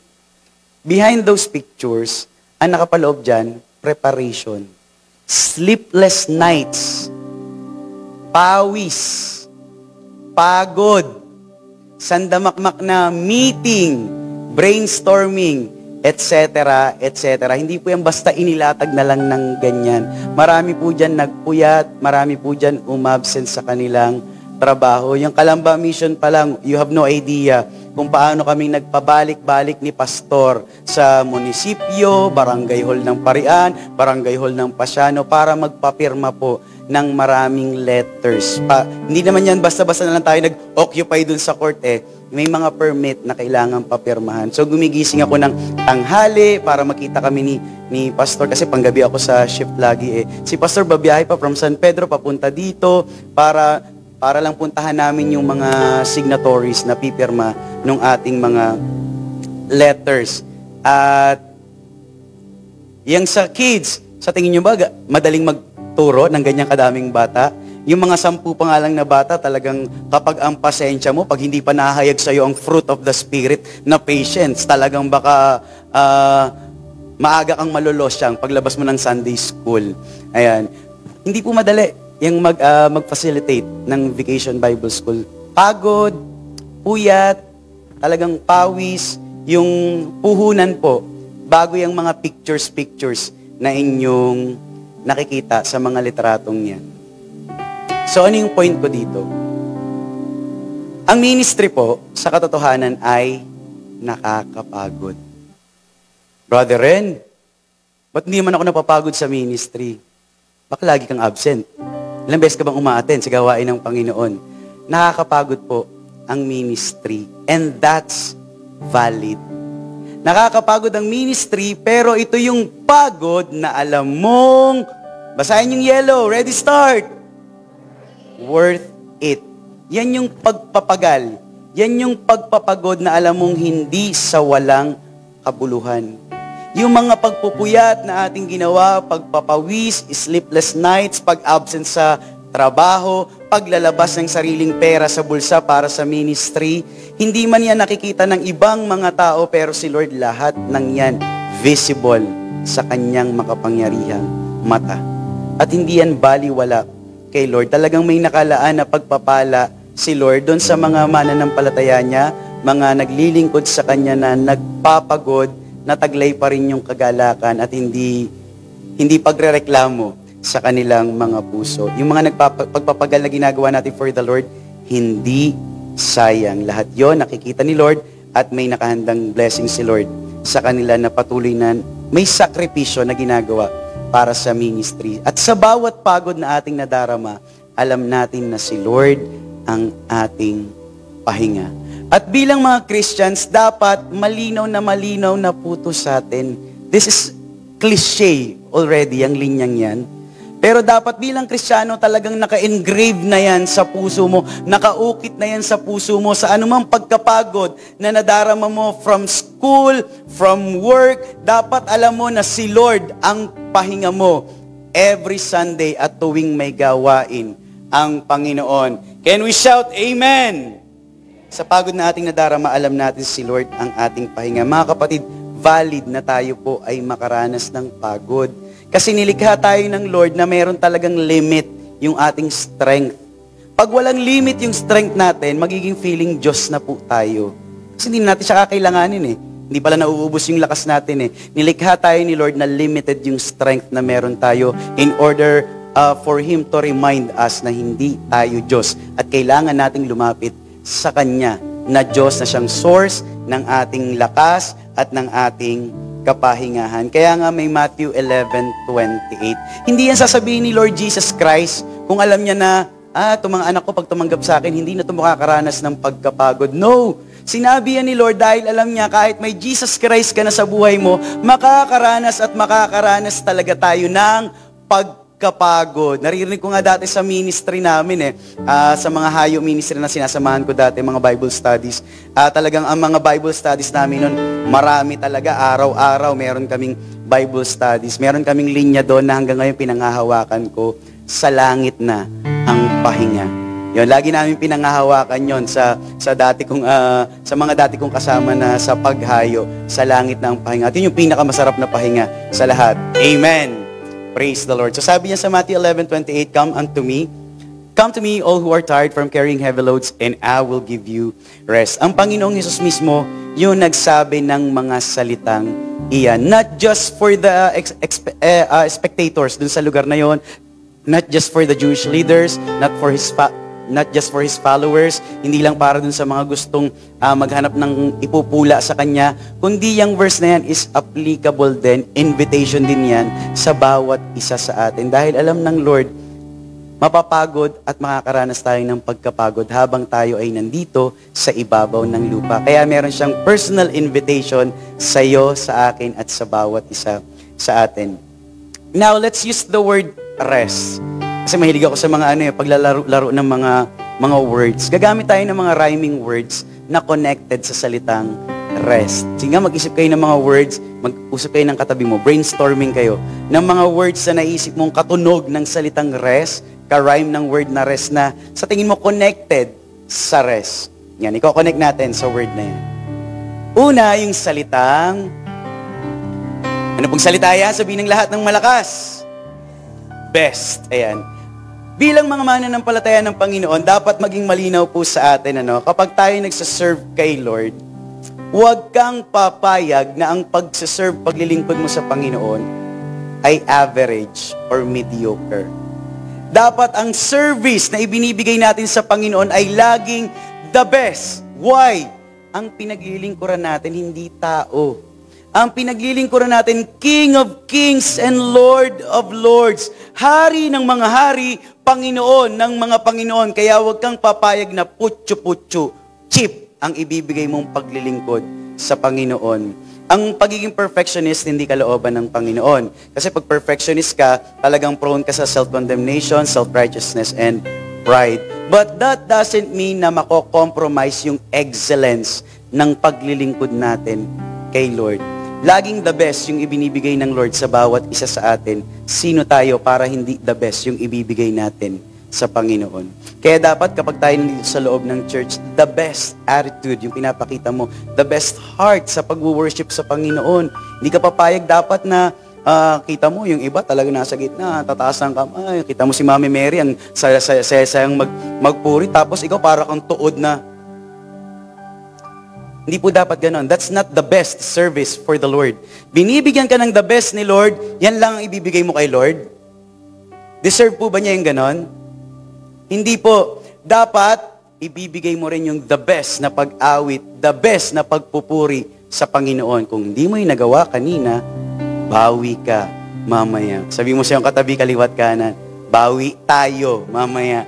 Behind those pictures, ang nakapaloob dyan, preparation. Sleepless nights. Pawis, pagod, sandamakmak na meeting, brainstorming, etc., etc. Hindi po yan basta inilatag na lang ng ganyan. Marami po dyan nagpuyat, marami po dyan umabsent sa kanilang trabaho. Yung Calamba Mission pa lang, you have no idea kung paano kaming nagpabalik-balik ni pastor sa munisipyo, barangay hall ng Parian, barangay hall ng Pasiano para magpapirma po ng maraming letters. Hindi naman yan basta-basta na lang tayo nag-occupy dun sa court eh. May mga permit na kailangan papirmahan. So gumigising ako ng tanghali para makita kami ni pastor kasi panggabi ako sa shift lagi eh. Si pastor babiyahe pa from San Pedro papunta dito para lang puntahan namin yung mga signatories na pipirma ng ating mga letters. At yung sa kids, sa tingin nyo ba madaling magturo ng ganyang kadaming bata? Yung mga 10 pa nga lang na bata, talagang kapag ang pasensya mo, pag hindi pa nahayag sa'yo ang fruit of the Spirit na patience, talagang baka maaga kang malulosyang paglabas mo ng Sunday school. Ayan. Hindi po madali yung mag-facilitate ng Vacation Bible School. Pagod, puyat, talagang pawis, yung puhunan po, bago yung mga pictures na inyong nakikita sa mga litratong yan. So, ano yung point ko dito? Ang ministry po, sa katotohanan, ay nakakapagod. Brother Ren, ba't hindi man ako napapagod sa ministry? Baka lagi kang absent. Ilang beses ka bang umaattend sa gawain ng Panginoon? Nakakapagod po ang ministry. And that's valid. Nakakapagod ang ministry, pero ito yung pagod na alam mong, basahin yung yellow, ready, start. Worth it. Yan yung pagpapagal. Yan yung pagpapagod na alam mong hindi sa walang kabuluhan. Yung mga pagpupuyat na ating ginawa, pagpapawis, sleepless nights, pag-absent sa trabaho, paglalabas ng sariling pera sa bulsa para sa ministry, hindi man yan nakikita ng ibang mga tao, pero si Lord lahat ng yan visible sa kanyang makapangyarihang mata. At hindi yan baliwala kay Lord. Talagang may nakalaan na pagpapala si Lord doon sa mga mananampalataya niya, mga naglilingkod sa kanya na nagpapagod, nataglay pa rin yung kagalakan at hindi pagrereklamo sa kanilang mga puso. Yung mga pagpapagal na ginagawa natin for the Lord, hindi sayang. Lahat yon nakikita ni Lord at may nakahandang blessing si Lord sa kanila na patuloy na may sakripisyo na ginagawa para sa ministry. At sa bawat pagod na ating nadarama, alam natin na si Lord ang ating pahinga. At bilang mga Christians, dapat malinaw na po sa atin. This is cliche already, ang linyang yan. Pero dapat bilang Kristiyano talagang naka-engrave na yan sa puso mo, nakaukit na yan sa puso mo, sa anumang pagkapagod na nadarama mo from school, from work, dapat alam mo na si Lord ang pahinga mo every Sunday at tuwing may gawain ang Panginoon. Can we shout Amen? Sa pagod na ating nadarama, alam natin si Lord ang ating pahinga. Mga kapatid, valid na tayo po ay makaranas ng pagod. Kasi nilikha tayo ng Lord na mayroon talagang limit yung ating strength. Pag walang limit yung strength natin, magiging feeling Diyos na po tayo. Kasi hindi natin siya kakailanganin eh. Hindi pala nauubos yung lakas natin eh. Nilikha tayo ni Lord na limited yung strength na meron tayo in order for Him to remind us na hindi tayo Diyos at kailangan nating lumapit sa Kanya na Diyos na siyang source ng ating lakas at ng ating kapahingahan. Kaya nga may Matthew 11:28. Hindi yan sasabihin ni Lord Jesus Christ kung alam niya na, itong mga anak ko pag tumanggap sa akin, hindi na ito makakaranas ng pagkapagod. No! Sinabi yan ni Lord dahil alam niya kahit may Jesus Christ ka na sa buhay mo, makakaranas at makakaranas talaga tayo ng pagkapagod. Naririnig ko nga dati sa ministry namin sa mga hayo ministry na sinasamahan ko dati, mga Bible studies. Talagang ang mga Bible studies namin nun, marami talaga, araw-araw meron kaming Bible studies. Meron kaming linya doon na hanggang ngayon pinanghahawakan ko, sa langit na ang pahinga. Yun, lagi namin pinanghahawakan yon sa dati kong sa mga dati kong kasama na sa paghayo, sa langit na ang pahinga. At yun yung pinakamasarap na pahinga sa lahat. Amen. Praise the Lord. So sabi niya sa Matthew 11:28, Come unto me, all who are tired from carrying heavy loads, and I will give you rest. Ang Panginoong Hesus mismo, yung nagsabi ng mga salitang iyan. Not just for the spectators dun sa lugar na yon, not just for the Jewish leaders, not just for his followers, hindi lang para dun sa mga gustong maghanap ng ipupula sa kanya, kundi yung verse na yan is applicable din, invitation din yan sa bawat isa sa atin. Dahil alam ng Lord, mapapagod at makakaranas tayo ng pagkapagod habang tayo ay nandito sa ibabaw ng lupa. Kaya meron siyang personal invitation sa iyo, sa akin, at sa bawat isa sa atin. Now, let's use the word rest. Kasi mahilig ako sa mga paglalaro-laro ng mga words. Gagamit tayo ng mga rhyming words na connected sa salitang rest. Sige nga, mag-isip kayo ng mga words, mag-usap kayo ng katabi mo, brainstorming kayo ng mga words na naisip mong katunog ng salitang rest, ka-rhyme ng word na rest na sa tingin mo connected sa rest. Yan, i-connect natin sa word na yan. Una, yung salitang, ano pong salita yan? Sabihin ng lahat ng malakas. Best. Ayan. Bilang mga mananampalataya ng Panginoon, dapat maging malinaw po sa atin, kapag tayo nagsaserve kay Lord, huwag kang papayag na ang pagsaserve, paglilingkod mo sa Panginoon ay average or mediocre. Dapat ang service na ibinibigay natin sa Panginoon ay laging the best. Why? Ang pinaglilingkuran natin, hindi tao. Ang pinaglilingkuran natin, King of Kings and Lord of Lords. Hari ng mga hari, Panginoon ng mga Panginoon. Kaya huwag kang papayag na putyo-putyo, cheap ang ibibigay mong paglilingkod sa Panginoon. Ang pagiging perfectionist, hindi kalooban ng Panginoon. Kasi pag perfectionist ka, talagang prone ka sa self-condemnation, self-righteousness, and pride. But that doesn't mean na mako-compromise yung excellence ng paglilingkod natin kay Lord. Laging the best yung ibinibigay ng Lord sa bawat isa sa atin. Sino tayo para hindi the best yung ibibigay natin sa Panginoon? Kaya dapat kapag tayo nandito sa loob ng church, the best attitude yung pinapakita mo, the best heart sa pag-worship sa Panginoon. Hindi ka papayag dapat na kita mo yung iba talaga nasa gitna, tataas ang kamay. Kita mo si Mami Mary, ang sayang magpuri, tapos ikaw para kang tuod na. Hindi po dapat ganon. That's not the best service for the Lord. Binibigyan ka ng the best ni Lord, yan lang ang ibibigay mo kay Lord? Deserve po ba niya yung ganon? Hindi po. Dapat, ibibigay mo rin yung the best na pag-awit, the best na pagpupuri sa Panginoon. Kung hindi mo yung nagawa kanina, bawi ka mamaya. Sabi mo sa iyong katabi, kaliwat kanan, bawi tayo mamaya.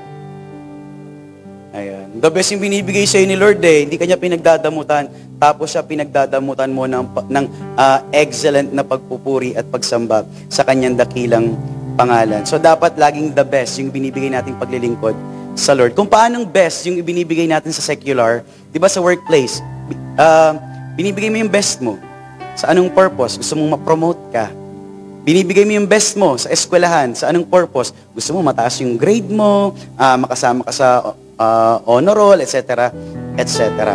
Ayan. The best yung binibigay sa'yo ni Lord hindi ka niya pinagdadamutan, tapos siya pinagdadamutan mo ng excellent na pagpupuri at pagsamba sa kanyang dakilang pangalan. So dapat laging the best yung binibigay nating paglilingkod sa Lord. Kung paanong best yung ibinibigay natin sa secular, di ba sa workplace, binibigay mo yung best mo. Sa anong purpose? Gusto mong ma-promote ka. Binibigay mo yung best mo sa eskwelahan. Sa anong purpose? Gusto mo mataas yung grade mo, makasama ka sa honor roll, etc., etc.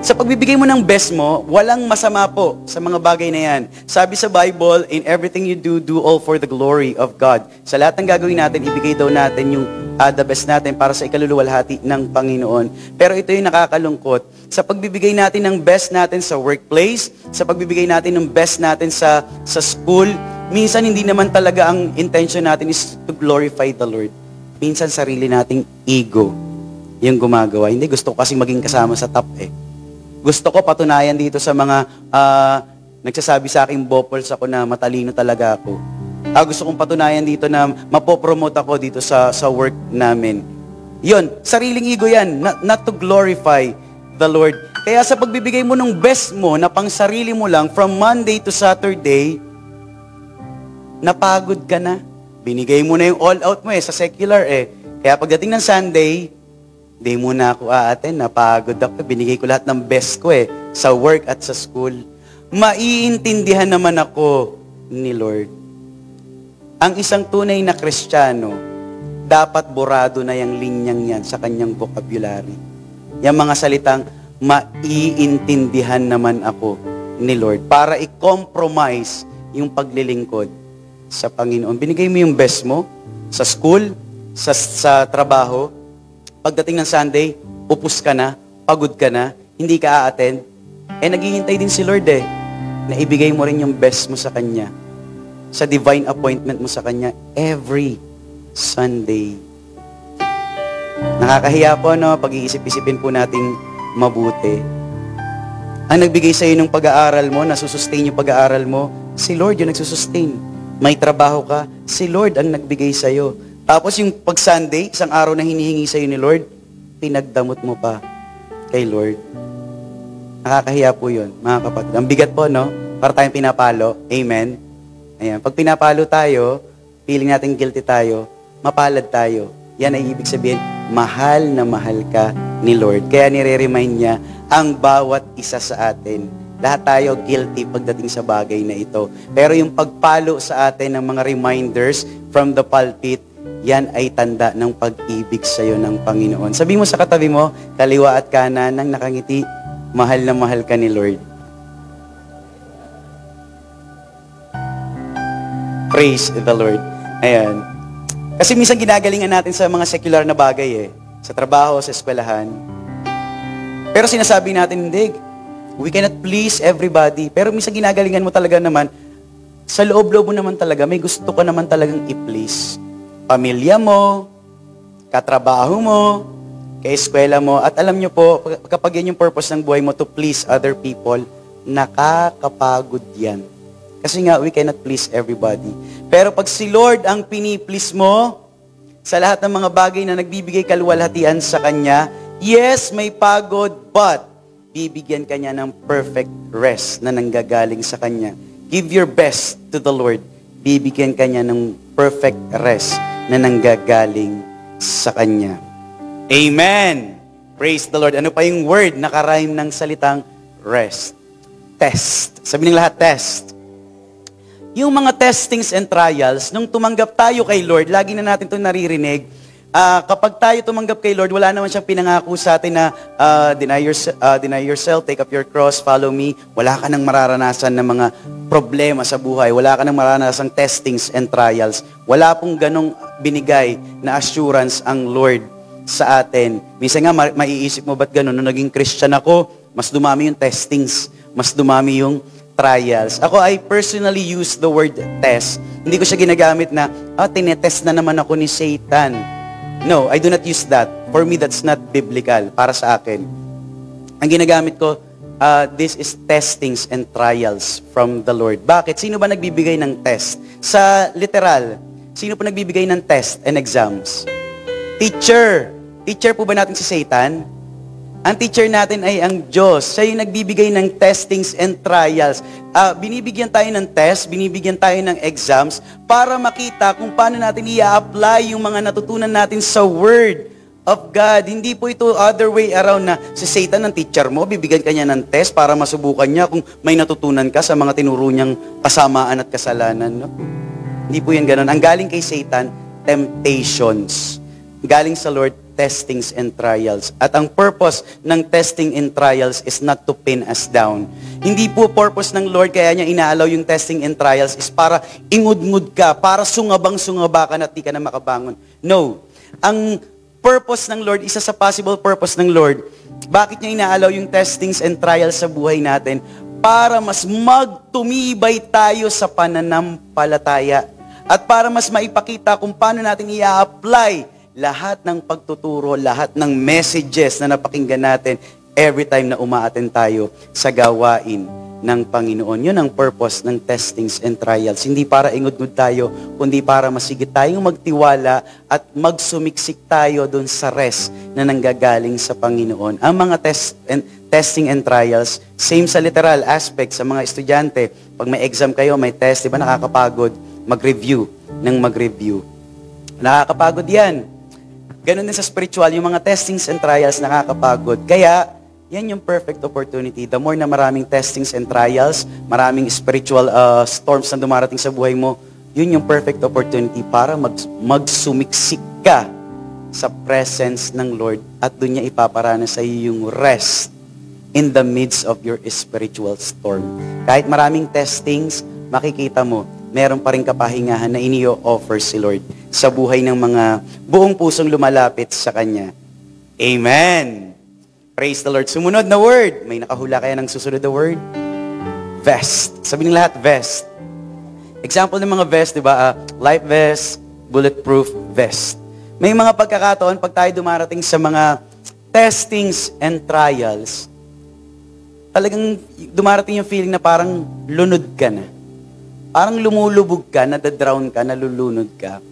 Sa pagbibigay mo ng best mo, walang masama po sa mga bagay na yan. Sabi sa Bible, in everything you do, do all for the glory of God. Sa lahat ng gagawin natin, ibigay daw natin yung the best natin para sa ikaluluwalhati ng Panginoon. Pero ito yung nakakalungkot. Sa pagbibigay natin ng best natin sa workplace, sa pagbibigay natin ng best natin sa school, Minsan hindi naman talaga ang intention natin is to glorify the Lord. Minsan sarili nating ego yung gumagawa. Hindi, gusto ko kasi maging kasama sa top eh. Gusto ko patunayan dito sa mga nagsasabi sa akin, bopols ako na matalino talaga ako. Gusto kong patunayan dito na mapopromote ako dito sa work namin. Yun, sariling ego yan, not to glorify the Lord. Kaya sa pagbibigay mo ng best mo na pang sarili mo lang, from Monday to Saturday, napagod ka na. Binigay mo na yung all out mo sa secular eh. Kaya pagdating ng Sunday, di muna ako aaten, napagod ako. Binigay ko lahat ng best ko sa work at sa school. Maiintindihan naman ako ni Lord. Ang isang tunay na Kristiyano, dapat burado na yung linyang yan sa kanyang vocabulary. Yung mga salitang, maiintindihan naman ako ni Lord. Para i-compromise yung paglilingkod sa Panginoon. Binigay mo yung best mo sa school, sa trabaho. Pagdating ng Sunday, upos ka na, pagod ka na, hindi ka a-attend. Naghihintay din si Lord na ibigay mo rin yung best mo sa Kanya. Sa divine appointment mo sa Kanya every Sunday. Nakakahiya po, no? Pag-iisip-isipin po nating mabuti. Ang nagbigay sa iyo ng pag-aaral mo, nasusustain yung pag-aaral mo, si Lord yung nagsusustain. May trabaho ka, si Lord ang nagbigay sa iyo. Tapos yung pag-Sunday, isang araw na hinihingi sa iyo ni Lord, pinagdamot mo pa kay Lord. Nakakahiya po yun, mga kapatid. Ang bigat po, no? Para tayong pinapalo. Amen? Ayan. Pag pinapalo tayo, feeling natin guilty tayo, mapalad tayo. Yan ay ibig sabihin, mahal na mahal ka ni Lord. Kaya nire-remind niya ang bawat isa sa atin. Lahat tayo guilty pagdating sa bagay na ito. Pero yung pagpalo sa atin ng mga reminders from the pulpit, yan ay tanda ng pag-ibig sa iyo ng Panginoon. Sabi mo sa katabi mo, kaliwa at kanan ng nakangiti, mahal na mahal ka ni Lord. Praise the Lord. Ayan. Kasi minsan ginagalingan natin sa mga secular na bagay sa trabaho, sa eskwelahan. Pero sinasabi natin, hindi, we cannot please everybody. Pero minsan ginagalingan mo talaga naman, sa loob-loob mo naman talaga, may gusto ka naman talagang i-please. Pamilya mo, katrabaho mo, kaeskwela mo, at alam nyo po, kapag yan yung purpose ng buhay mo to please other people, nakakapagod yan. Kasi nga, we cannot please everybody. Pero pag si Lord ang piniplease mo, sa lahat ng mga bagay na nagbibigay kaluwalhatian sa Kanya, yes, may pagod, but bibigyan ka niya ng perfect rest na nanggagaling sa Kanya. Give your best to the Lord. Bibigyan ka niya ng perfect rest na nanggagaling sa Kanya. Amen! Praise the Lord. Ano pa yung word na karime ng salitang rest? Test. Sabi ng lahat, test. Yung mga testings and trials, nung tumanggap tayo kay Lord, lagi na natin ito naririnig, kapag tayo tumanggap kay Lord, wala naman siyang pinangako sa atin na deny yourself, take up your cross, follow me. Wala ka nang mararanasan ng mga problema sa buhay. Wala ka nang mararanasan testings and trials. Wala pong ganong binigay na assurance ang Lord sa atin. Minsan nga, maiisip mo, ba't ganon? Nung naging Christian ako, mas dumami yung testings, mas dumami yung trials. Ako, I personally use the word test. Hindi ko siya ginagamit na, tinetest na naman ako ni Satan. No, I do not use that. For me, that's not biblical para sa akin. Ang ginagamit ko, this is testings and trials from the Lord. Bakit? Sino ba nagbibigay ng test? Sa literal, sino po nagbibigay ng test and exams? Teacher. Teacher po ba natin si Satan? Ang teacher natin ay ang Diyos. Siya yung nagbibigay ng testings and trials. Binibigyan tayo ng test, binibigyan tayo ng exams para makita kung paano natin i-apply yung mga natutunan natin sa Word of God. Hindi po ito other way around na si Satan ang teacher mo, bibigyan ka niya ng test para masubukan niya kung may natutunan ka sa mga tinuro niyang kasamaan at kasalanan. No? Hindi po yan ganun. Ang galing kay Satan, temptations. Galing sa Lord, testings and trials. At ang purpose ng testing and trials is not to pin us down. Hindi po purpose ng Lord kaya niya inaalaw yung testing and trials is para ingud-ngud ka, para sungabang-sungaba ka na at di ka na makabangon. No. Ang purpose ng Lord, isa sa possible purpose ng Lord, bakit niya inaalaw yung testings and trials sa buhay natin? para mas magtumibay tayo sa pananampalataya at para mas maipakita kung paano natin i-apply lahat ng pagtuturo, lahat ng messages na napakinggan natin every time na umaattend tayo sa gawain ng Panginoon. Yun ang purpose ng testings and trials. Hindi para ingud-ngud tayo, kundi para masigit tayong magtiwala at magsumiksik tayo dun sa rest na nanggagaling sa Panginoon. Ang mga testing and trials, same sa literal aspect sa mga estudyante. Pag may exam kayo, may test, di ba nakakapagod mag-review ng mag-review. Nakakapagod yan. Ganun din sa spiritual, yung mga testings and trials nakakapagod. Kaya, yan yung perfect opportunity. The more na maraming testings and trials, maraming spiritual storms na dumarating sa buhay mo, yun yung perfect opportunity para magsumiksik ka sa presence ng Lord at doon niya ipaparana sa iyo yung rest in the midst of your spiritual storm. Kahit maraming testings, makikita mo, meron pa rin kapahingahan na iniyo-offer si Lord sa buhay ng mga buong pusong lumalapit sa Kanya. Amen! Praise the Lord. Sumunod na word. May nakahula kaya ng susunod na word? Vest. Sabi ng lahat, vest. Example ng mga vest, di ba? Life vest, bulletproof vest. May mga pagkakataon, pag tayo dumarating sa mga testings and trials, talagang dumarating yung feeling na parang lunod ka na. Parang lumulubog ka, nadadrown ka, nalulunod ka.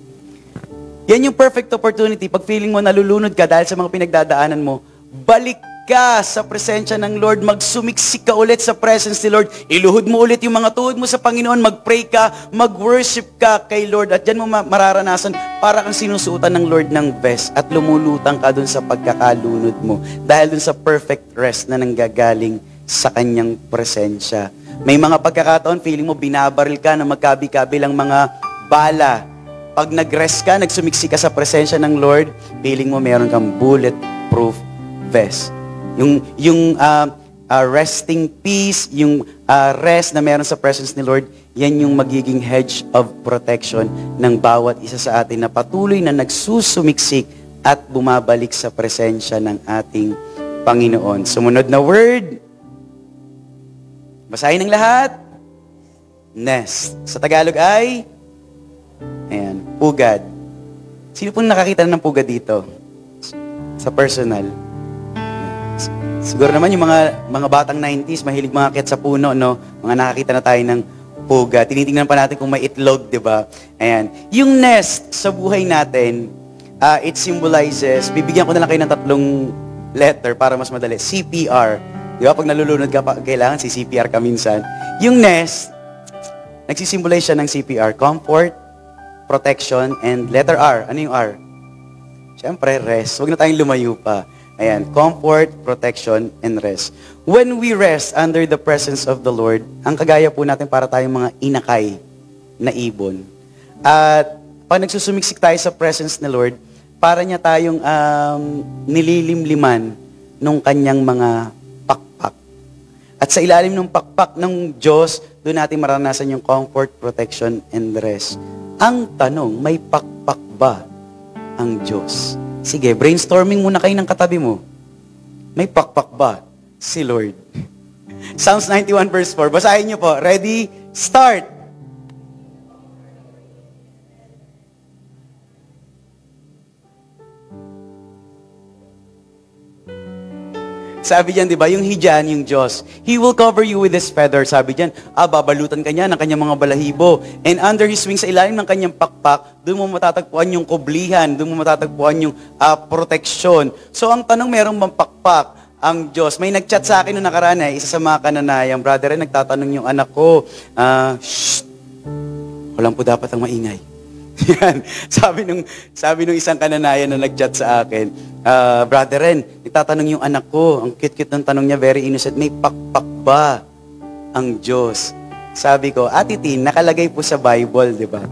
Yan yung perfect opportunity. Pag feeling mo nalulunod ka dahil sa mga pinagdadaanan mo, balik ka sa presensya ng Lord, magsumiksik ka ulit sa presence ni Lord, iluhod mo ulit yung mga tuhod mo sa Panginoon, mag-pray ka, mag-worship ka kay Lord, at dyan mo mararanasan para kang sinusuotan ng Lord ng vest at lumulutang ka dun sa pagkakalunod mo dahil dun sa perfect rest na nanggagaling sa Kanyang presensya. May mga pagkakataon, feeling mo binabaril ka na magkabi-kabilang mga bala. Pag nag-rest ka, nagsumiksik ka sa presensya ng Lord, feeling mo meron kang bulletproof vest. Yung resting peace, yung rest na meron sa presence ni Lord, yan yung magiging hedge of protection ng bawat isa sa atin na patuloy na nagsusumiksik at bumabalik sa presensya ng ating Panginoon. Sumunod na word. Basahin ng lahat. Nest. Sa Tagalog ay, ayan, pugad. Sino pong nakakita ng pugad dito? Sa personal. Siguro naman yung mga batang 90s, mahilig mga akyat sa puno, no? Mga nakakita na tayo ng pugad. Tinitingnan pa natin kung may itlog, di ba? Ayan. Yung nest sa buhay natin, it symbolizes, bibigyan ko na lang kayo ng 3 letter para mas madali. CPR. Di ba? Pag nalulunod ka, kailangan si CPR ka minsan. Yung nest, nagsisimbolize siya ng CPR. Comfort, protection, and letter R. Ano yung R? Siyempre, rest. Huwag na tayong lumayo pa. Ayan, comfort, protection, and rest. When we rest under the presence of the Lord, ang kagaya po natin para tayong mga inakay na ibon. At pag nagsusumiksik tayo sa presence ni Lord, para niya tayong nililimliman nung kanyang mga pakpak. At sa ilalim ng pakpak ng Diyos, doon natin maranasan yung comfort, protection, and rest. Ang tanong, may pakpak ba ang Diyos? Sige, brainstorming muna kayo ng katabi mo. May pakpak ba si Lord? Psalms 91 verse 4. Basahin niyo po. Ready? Start! Sabi diyan, di ba, yung hidyan, yung Diyos, He will cover you with His feathers. Sabi diyan, babalutan ka niya ng kanyang mga balahibo. And under His wings, sa ilalim ng kanyang pakpak, doon mo matatagpuan yung kublihan, doon mo matatagpuan yung proteksyon. So, ang tanong, merong bang pakpak ang Diyos? May nag-chat sa akin noong nakaraan, isa sa mga kananayan, brother, nagtatanong yung anak ko, shh, walang po dapat ang maingay. Yan. Sabi nung isang kananayan na nag-chat sa akin, brother Ren, itatanong yung anak ko, ang cute-cute ng tanong niya, very innocent, may pakpak ba ang Diyos? Sabi ko, Ate Tin, nakalagay po sa Bible, di ba?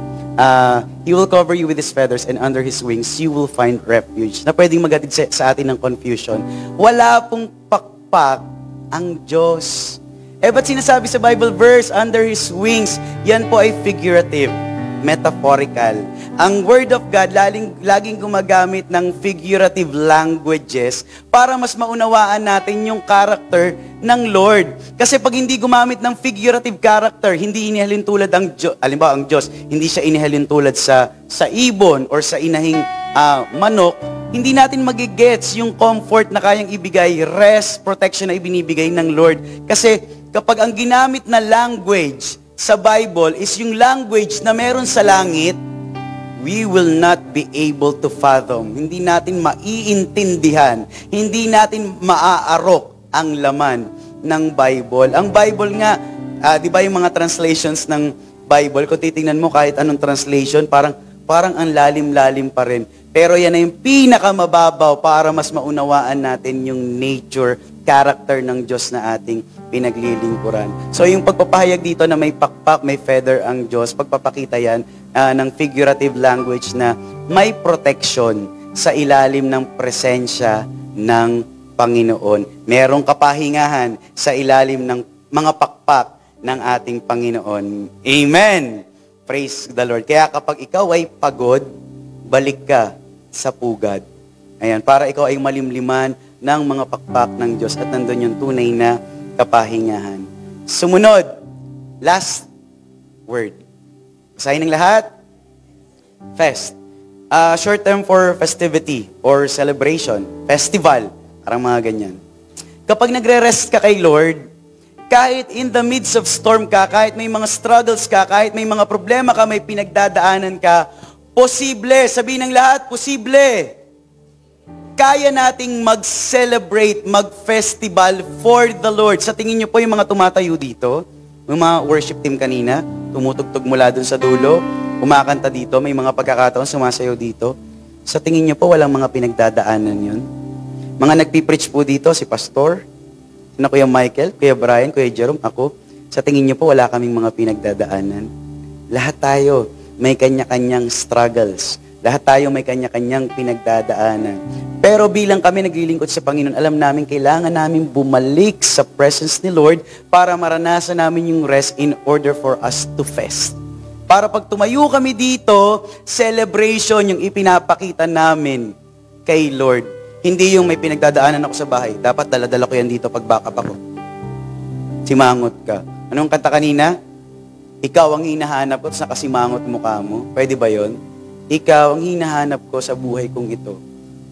He will cover you with His feathers and under His wings, you will find refuge. Na pwedeng maghatid sa atin ng confusion. Wala pong pakpak ang Diyos. Ba't sinasabi sa Bible verse, under His wings, yan po ay figurative, metaphorical. ang Word of God laging gumagamit ng figurative languages para mas maunawaan natin yung character ng Lord. Kasi pag hindi gumamit ng figurative character, hindi inihalin tulad ang Diyos. Halimbawa, ang Diyos, hindi siya inihalin tulad sa ibon or sa inahing manok, hindi natin magigets yung comfort na kayang ibigay, rest, protection na ibinibigay ng Lord. Kasi kapag ang ginamit na language sa Bible is yung language na meron sa langit, we will not be able to fathom. Hindi natin maiintindihan. Hindi natin maaarok ang laman ng Bible. Ang Bible nga, di ba yung mga translations ng Bible, kung titingnan mo kahit anong translation, parang ang lalim-lalim pa rin. Pero yan na yung pinakamababaw para mas maunawaan natin yung nature, character ng Diyos na ating pinaglilingkuran. So yung pagpapahayag dito na may pakpak, may feather ang Diyos, pagpapakita yan ng figurative language na may protection sa ilalim ng presensya ng Panginoon. Merong kapahingahan sa ilalim ng mga pakpak ng ating Panginoon. Amen! Praise the Lord. Kaya kapag ikaw ay pagod, balik ka sa pugad. Ayan, para ikaw ay malimliman ng mga pakpak ng Diyos at nandun yung tunay na kapahingahan. Sumunod, last word. Basahin ng lahat. Fest. Short term for festivity or celebration. Festival. Parang mga ganyan. Kapag nagre-rest ka kay Lord, kahit in the midst of storm ka, kahit may mga struggles ka, kahit may mga problema ka, may pinagdadaanan ka, posible. Sabihin ng lahat, posible. Kaya nating mag-celebrate, mag-festival for the Lord. Sa tingin niyo po yung mga tumatayo dito, yung mga worship team kanina, tumutugtog mula dun sa dulo, kumakanta dito, may mga pagkakataon sumasayaw dito. Sa tingin niyo po, walang mga pinagdadaanan yun. Mga nagpipreach po dito, si Pastor, sina Kuya Michael, Kuya Brian, Kuya Jerome, ako. Sa tingin niyo po, wala kaming mga pinagdadaanan. Lahat tayo may kanya-kanyang struggles. Lahat tayo may kanya-kanyang pinagdadaanan. Pero bilang kami naglilingkod sa Panginoon, alam namin kailangan namin bumalik sa presence ni Lord para maranasan namin yung rest in order for us to fest. Para pag tumayo kami dito, celebration yung ipinapakita namin kay Lord. Hindi yung may pinagdadaanan ako sa bahay. Dapat dala-dala ko yan dito pag backup ako. Simangot ka. Anong kanta kanina? Ikaw ang hinahanap ko, tapos nakasimangot mukha mo. Pwede ba yon? Ikaw ang hinahanap ko sa buhay kong ito.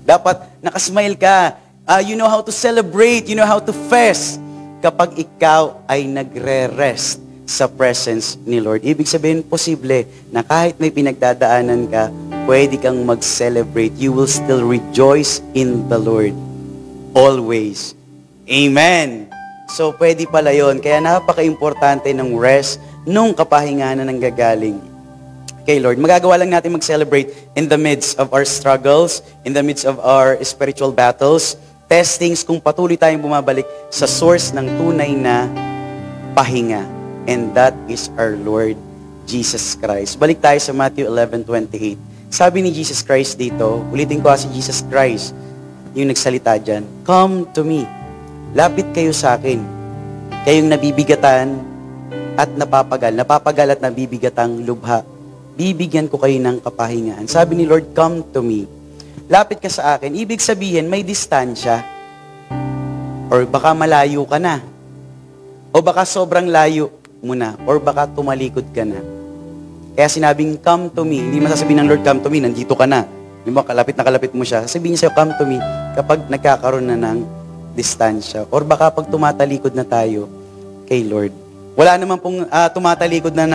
Dapat nakasmile ka. You know how to celebrate. You know how to fest. Kapag ikaw ay nagre-rest sa presence ni Lord. Ibig sabihin, posible na kahit may pinagdadaanan ka, pwede kang mag-celebrate. You will still rejoice in the Lord. Always. Amen. So, pwede pala yun. Kaya napaka-importante ng rest nung kapahinganan ng gagaling kay Lord. Magagawa lang natin mag-celebrate in the midst of our struggles, in the midst of our spiritual battles, testings, kung patuloy tayong bumabalik sa source ng tunay na pahinga. And that is our Lord Jesus Christ. Balik tayo sa Matthew 11:28. Sabi ni Jesus Christ dito, ulitin ko si Jesus Christ, yung nagsalita dyan, "Come to me. Lapit kayo sa akin. Kayong nabibigatan at napapagal at nabibigatang lubha. Bibigyan ko kayo ng kapahingaan." Sabi ni Lord, "Come to me." Lapit ka sa akin. Ibig sabihin, may distansya. Or baka malayo ka na. O baka sobrang layo mo na. Or baka tumalikod ka na. Kaya sinabing, "Come to me." Hindi masasabihin ng Lord, "Come to me," nandito ka na. Hindi mo, kalapit na kalapit mo siya. Sabihin niya sa'yo, "Come to me," kapag nagkakaroon na ng distansya. Or baka pag tumatalikod na tayo kay Lord. Wala naman pong tumatalikod na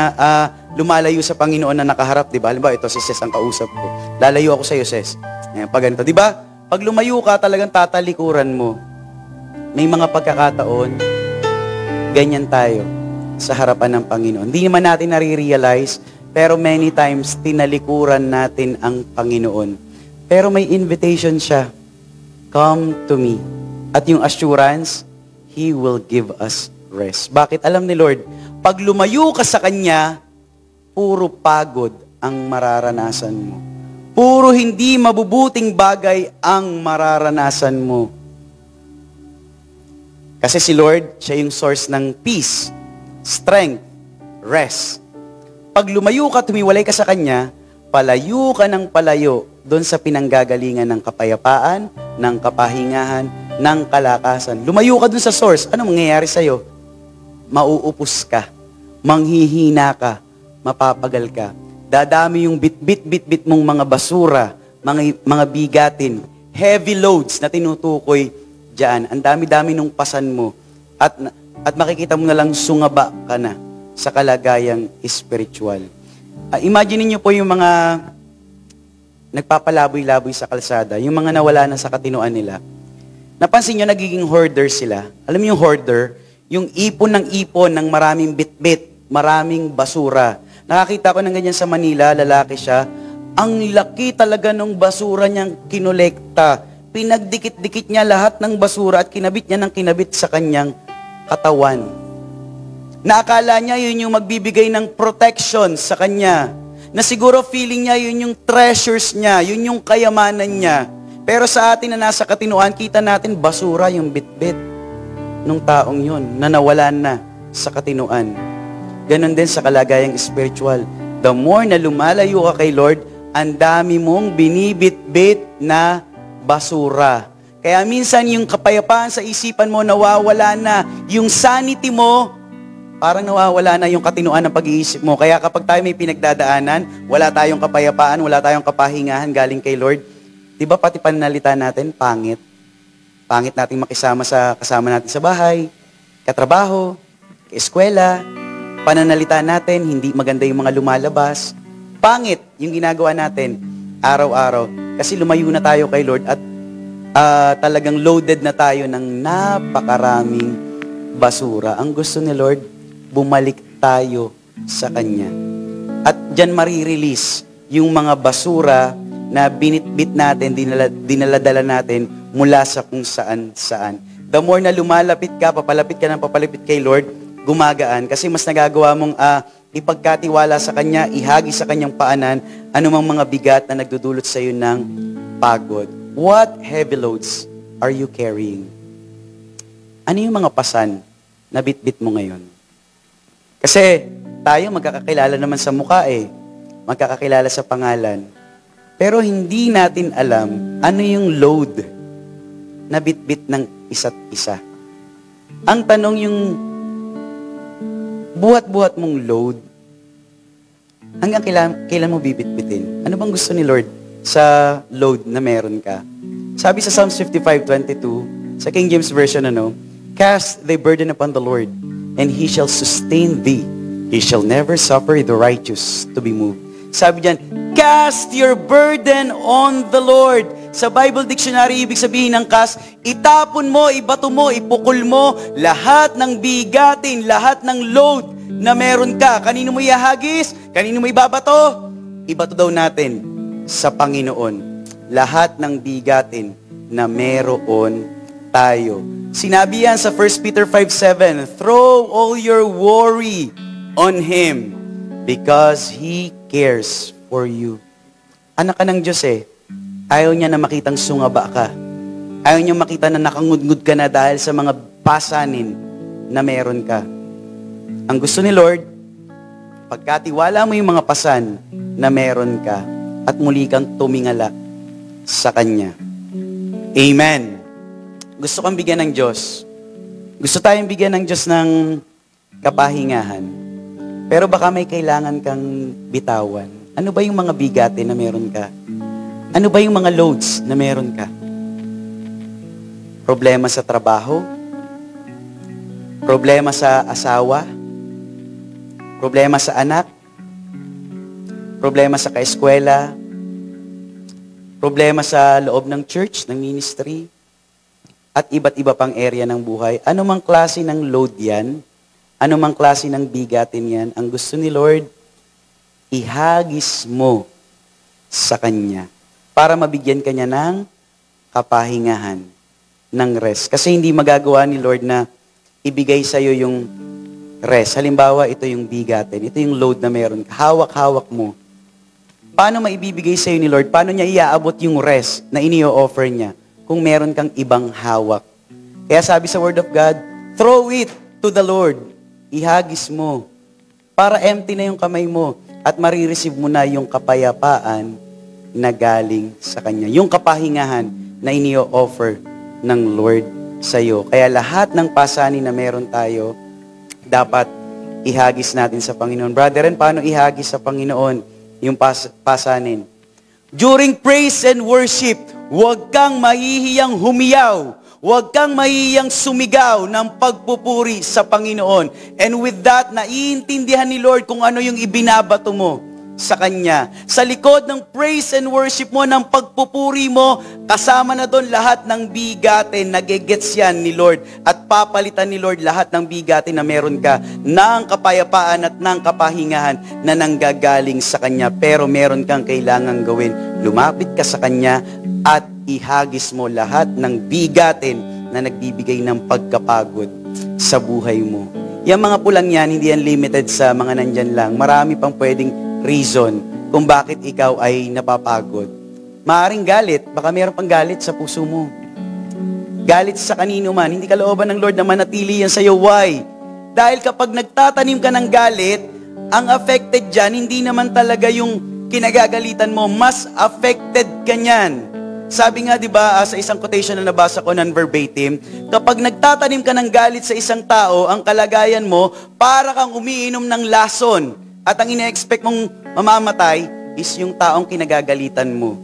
lumalayo sa Panginoon na nakaharap, di ba? Halimbawa, ito si Ses ang kausap ko. Lalayo ako sa iyo, Ses. Ayan, pag ganito, di ba? Pag lumayo ka, talagang tatalikuran mo. May mga pagkakataon, ganyan tayo sa harapan ng Panginoon. Hindi naman natin nare-realize, pero many times, tinalikuran natin ang Panginoon. Pero may invitation siya. "Come to me." At yung assurance, He will give us rest. Bakit? Alam ni Lord, pag lumayo ka sa Kanya, puro pagod ang mararanasan mo. Puro hindi mabubuting bagay ang mararanasan mo. Kasi si Lord, siya yung source ng peace, strength, rest. Pag lumayo ka, tumiwalay ka sa Kanya, palayo ka ng palayo doon sa pinanggagalingan ng kapayapaan, ng kapahingahan, ng kalakasan. Lumayo ka doon sa source. Ano mangyayari sa'yo? Mauupos ka, manghihina ka, mapapagal ka. Dadami yung bit-bit mong mga basura, mga bigatin, heavy loads na tinutukoy diyan. Ang dami-dami nung pasan mo at makikita mo na lang sungaba ka na sa kalagayang spiritual. Imagine niyo po yung mga nagpapalaboy-laboy sa kalsada, yung mga nawala na sa katinoan nila. Napansin niyo nagiging hoarder sila. Alam niyo yung hoarder, yung ipon ng maraming bit-bit, maraming basura. Nakakita ko ng ganyan sa Manila, lalaki siya. Ang laki talaga ng basura niyang kinolekta. Pinagdikit-dikit niya lahat ng basura at kinabit niya ng kinabit sa kanyang katawan. Naakala niya yun yung magbibigay ng protection sa kanya. Na siguro feeling niya yun yung treasures niya, yun yung kayamanan niya. Pero sa atin na nasa katinoan, kita natin basura yung bit-bit nung taong yun na nawalan na sa katinoan. Ganon din sa kalagayang spiritual. The more na lumalayo ka kay Lord, ang dami mong binibit-bit na basura. Kaya minsan yung kapayapaan sa isipan mo nawawala na. Yung sanity mo, parang nawawala na yung katinoan ng pag-iisip mo. Kaya kapag tayo may pinagdadaanan, wala tayong kapayapaan, wala tayong kapahingahan galing kay Lord, di ba pati pananalita natin, pangit? Pangit nating makisama sa kasama natin sa bahay, katrabaho, kaeskwela, pananalita natin, hindi maganda yung mga lumalabas. Pangit yung ginagawa natin araw-araw. Kasi lumayo na tayo kay Lord at talagang loaded na tayo ng napakaraming basura. Ang gusto ni Lord, bumalik tayo sa Kanya. At dyan marirelease yung mga basura na binitbit natin, dinaladala natin mula sa kung saan-saan. The more na lumalapit ka ng papalapit kay Lord, gumagaan. Kasi mas nagagawa mong ipagkatiwala sa Kanya, ihagi sa Kanyang paanan, anumang mga bigat na nagdudulot sa iyo ng pagod. What heavy loads are you carrying? Ano yung mga pasan na bitbit mo ngayon? Kasi tayo magkakakilala naman sa mukha magkakakilala sa pangalan. Pero hindi natin alam ano yung load na bitbit ng isa't isa. Ang tanong yung buhat-buhat mong load, hanggang kailan mo bibit-bitin? Ano bang gusto ni Lord sa load na meron ka? Sabi sa Psalms 55:22, sa King James Version, cast thy burden upon the Lord, and He shall sustain thee. He shall never suffer the righteous to be moved. Sabi diyan, cast your burden on the Lord. Sa Bible Dictionary, ibig sabihin ng cast, itapon mo, ibato mo, ipukol mo, lahat ng bigatin, lahat ng load na meron ka. Kanino mo ihahagis? Kanino mo ibabato? Ibato daw natin sa Panginoon. Lahat ng bigatin na meron tayo. Sinabi yan sa 1 Peter 5:7, throw all your worry on Him because He cares for you. Anak ka ng Diyos Ayaw niya na makitang sungaba ka. Ayaw niya makita na nakangudngud ka na dahil sa mga pasanin na meron ka. Ang gusto ni Lord, pagkatiwala mo yung mga pasan na meron ka at muli kang tumingala sa Kanya. Amen. Gusto kang bigyan ng Diyos. Gusto tayong bigyan ng Diyos ng kapahingahan. Pero baka may kailangan kang bitawan. Ano ba yung mga bigatin na meron ka? Ano ba yung mga loads na meron ka? Problema sa trabaho? Problema sa asawa? Problema sa anak? Problema sa kaeskwela? Problema sa loob ng church, ng ministry? At iba't iba pang area ng buhay? Ano mang klase ng load yan? Ano mang klase ng bigatin yan? Ang gusto ni Lord, ihagis mo sa Kanya para mabigyan ka niya ng kapahingahan, ng rest. Kasi hindi magagawa ni Lord na ibigay sa'yo yung rest. Halimbawa, ito yung bigatin, ito yung load na meron. Hawak-hawak mo. Paano maibibigay sa'yo ni Lord? Paano niya iaabot yung rest na ini-offer niya kung meron kang ibang hawak? Kaya sabi sa Word of God, throw it to the Lord. Ihagis mo. Para empty na yung kamay mo. at marireceive mo na yung kapayapaan na galing sa Kanya. Yung kapahingahan na inio-offer ng Lord sa iyo. Kaya lahat ng pasanin na meron tayo, dapat ihagis natin sa Panginoon. Brethren, paano ihagis sa Panginoon yung pasanin? During praise and worship, huwag kang mahihiyang humiyaw. Huwag kang mahihiyang sumigaw ng pagpupuri sa Panginoon. And with that, naiintindihan ni Lord kung ano yung ibinabato mo sa Kanya. Sa likod ng praise and worship mo, ng pagpupuri mo, kasama na doon lahat ng bigatin, nagigets yan ni Lord. At papalitan ni Lord lahat ng bigatin na meron ka ng kapayapaan at ng kapahingahan na nanggagaling sa Kanya. Pero meron kang kailangang gawin. Lumapit ka sa Kanya at ihagis mo lahat ng bigatin na nagbibigay ng pagkapagod sa buhay mo. Yung mga pulang yan, hindi yan limited sa mga nandyan lang. Marami pang pwedeng reason kung bakit ikaw ay napapagod. Maaring galit, baka meron pang galit sa puso mo. Galit sa kanino man, hindi kalooban ng Lord na manatili yan sa'yo. Why? Dahil kapag nagtatanim ka ng galit, ang affected dyan, hindi naman talaga yung kinagagalitan mo, mas affected ka niyan. Sabi nga, di ba, sa isang quotation na nabasa ko non-verbatim, kapag nagtatanim ka ng galit sa isang tao, ang kalagayan mo, para kang umiinom ng lason. At ang ina-expect mong mamamatay is yung taong kinagagalitan mo.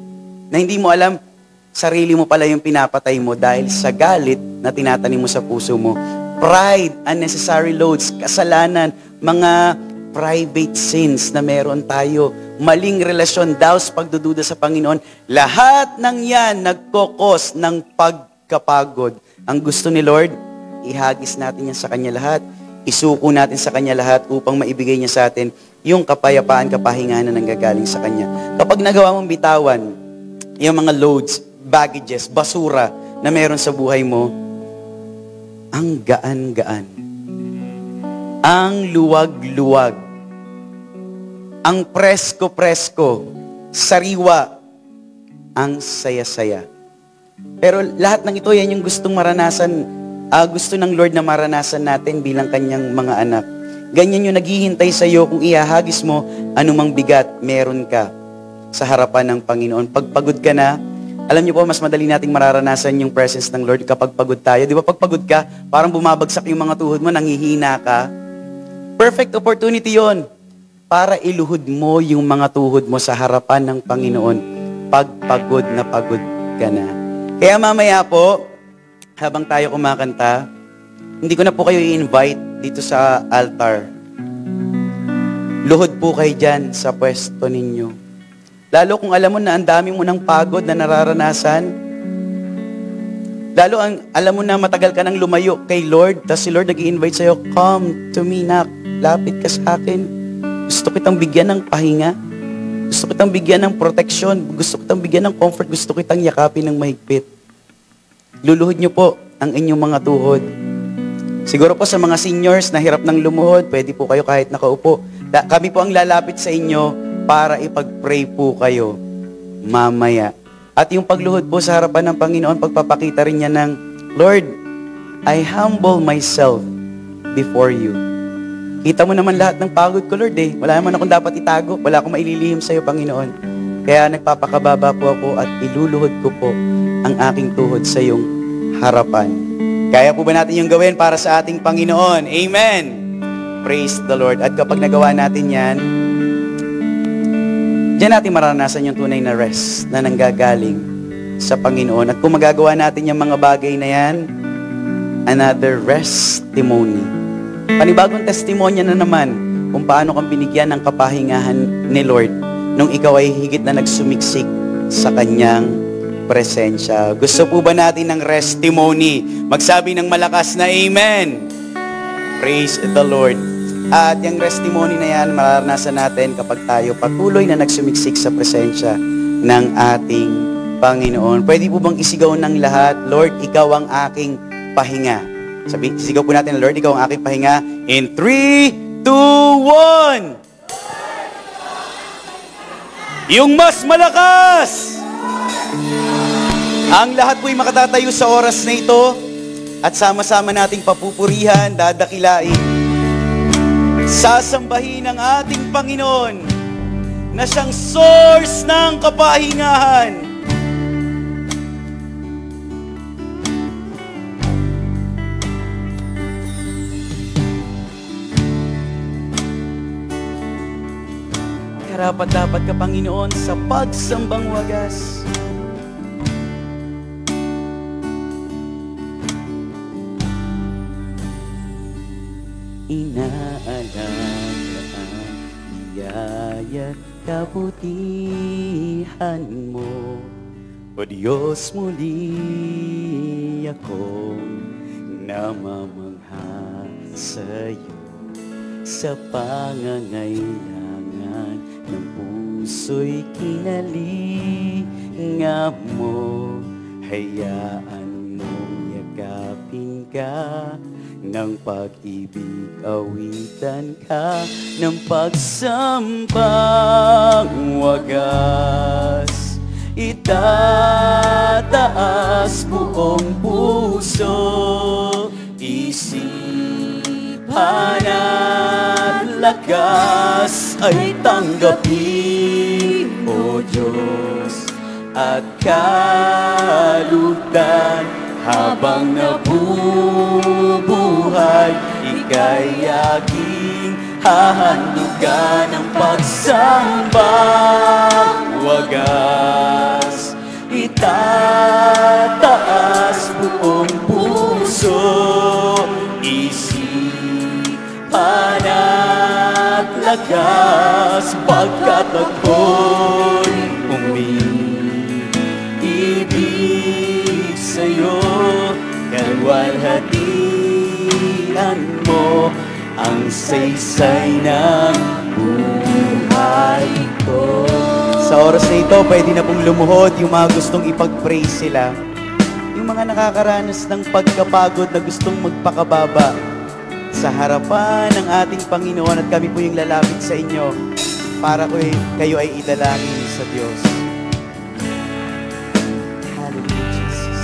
Na hindi mo alam, sarili mo pala yung pinapatay mo dahil sa galit na tinatanim mo sa puso mo. Pride, unnecessary loads, kasalanan, mga private sins na meron tayo, maling relasyon, doubts, pagdududa sa Panginoon, lahat ng yan nagkokos ng pagkapagod. Ang gusto ni Lord, ihagis natin yan sa Kanya lahat, isuko natin sa Kanya lahat upang maibigay niya sa atin yung kapayapaan, kapahingahan na nanggagaling sa Kanya. Kapag nagawa mong bitawan, yung mga loads, baggages, basura na meron sa buhay mo, ang gaan-gaan, ang luwag-luwag, ang presko-presko, sariwa, ang saya-saya. Pero lahat ng ito, yan yung gustong maranasan, gusto ng Lord na maranasan natin bilang Kanyang mga anak. Ganyan yung naghihintay sa iyo kung ihahagis mo anumang bigat meron ka sa harapan ng Panginoon. Pag pagod ka na, alam niyo po, mas madali nating mararanasan yung presence ng Lord kapag pagod tayo. Di ba pag pagod ka, parang bumabagsak yung mga tuhod mo, nanghihina ka. Perfect opportunity yon para iluhod mo yung mga tuhod mo sa harapan ng Panginoon pag pagod na pagod ka na. Kaya mamaya po, habang tayo kumakanta, hindi ko na po kayo i-invite dito sa altar. Luhod po kayo dyan sa pwesto ninyo. Lalo kung alam mo na ang dami mo ng pagod na nararanasan, lalo alam mo na matagal ka nang lumayo kay Lord, tapos si Lord nag-i-invite sa'yo, come to me, nak, lapit ka sa akin. Gusto kitang bigyan ng pahinga. Gusto kitang bigyan ng proteksyon. Gusto kitang bigyan ng comfort. Gusto kitang yakapin ng mahigpit. Luluhod niyo po ang inyong mga tuhod. Siguro po sa mga seniors na hirap ng lumuhod, pwede po kayo kahit nakaupo. Kami po ang lalapit sa inyo para ipag-pray po kayo mamaya. At yung pagluhod po sa harapan ng Panginoon, pagpapakita rin niya ng, Lord, I humble myself before you. Kita mo naman lahat ng pagod ko, Lord eh. Wala naman akong dapat itago. Wala akong maililihim sa iyo, Panginoon. Kaya nagpapakababa po ako at iluluhod ko po ang aking tuhod sa iyong harapan. Kaya po ba natin yung gawin para sa ating Panginoon? Amen! Praise the Lord. At kapag nagawa natin yan, diyan natin maranasan yung tunay na rest na nanggagaling sa Panginoon. At kung magagawa natin yung mga bagay na yan, another testimony. Panibagong testimonya na naman kung paano kang binigyan ng kapahingahan ni Lord nung ikaw ay higit na nagsumiksik sa Kanyang presensya. Gusto po ba natin ng testimony? Magsabi ng malakas na Amen. Praise the Lord. At yung testimony na yan, mararanasan natin kapag tayo patuloy na nagsumiksik sa presensya ng ating Panginoon. Pwede po bang isigaw ng lahat, Lord, Ikaw ang aking pahinga. Sigaw po natin, Lord, Ikaw ang aking pahinga. In 3, 2, 1. Yung mas malakas! Ang lahat po'y makatatayo sa oras na ito at sama-sama nating papupurihan, dadakilain, sasambahin ang ating Panginoon na siyang source ng kapahingahan. Karapat-dapat ka, Panginoon, sa pagsambang wagas. Inaalagaan, biyaya't kabutihan mo, O Diyos, muli akong namamangha sa'yo sa pangangailangan ng puso'y kinalinga mo. Hayaan mong yakapin ka ng pag-ibig, awitan ka ng pagsambang wagas. Itataas buong puso, isipan at lakas ay tanggapin, O Diyos, at kalugdan. Habang nabubuhay, ika'y aking hahandugan ng pagsambang wagas. Itataas buong puso, isipan at lakas, pagkat ako'y umiibig sa'yo. Kalwalhatian mo ang saysay ng buhay ko. Sa oras na ito, pwede na pong lumuhod yung mga gustong ipag-praise sila. Yung mga nakakaranas ng pagkapagod na gustong magpakababa sa harapan ng ating Panginoon, at kami po yung lalapit sa inyo para kayo ay idalangin sa Diyos. Hallelujah, Jesus.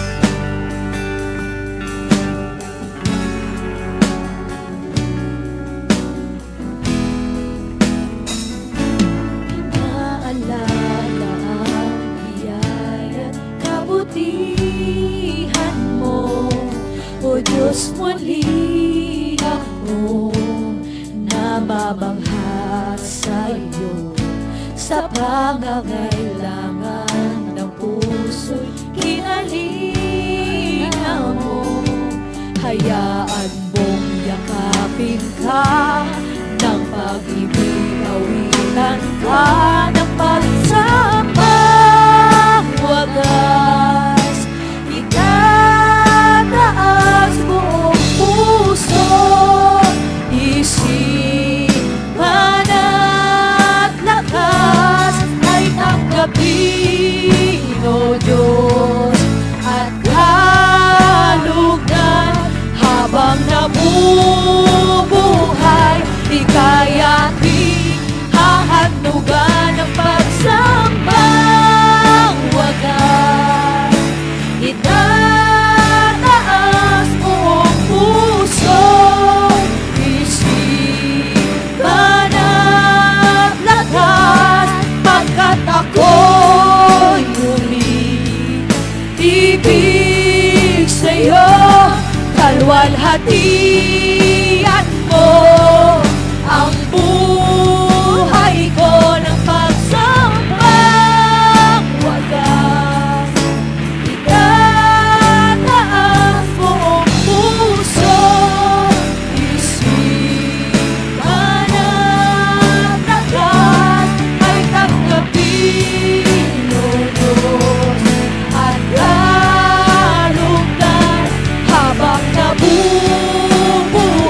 Inaalala ang biyaya't kabutihan mo, O Diyos, muli akong namamangha sa'yo sa pangangailangan ng puso'y kinalinga mo. Hayaan mong yakapin ka ng pag-ibig, awitan ka ng pagsambang wagas. Itataas buong puso, isipan at lakas ay tanggapin, O Diyos, at kalugdan. Habang nabubuhay, ika'y aking hahandugan ng pagsambang wagas. Itataas buong puso, isipan at lakas, pagkat ako'y umiibig sa'yo. Kalwalhatian mo ang buhay ko ng pagsambang wagas. Itataas buong puso, isipan at lakas ay tanggapin, O Diyos, at kalugdan. Habang nabubuhay,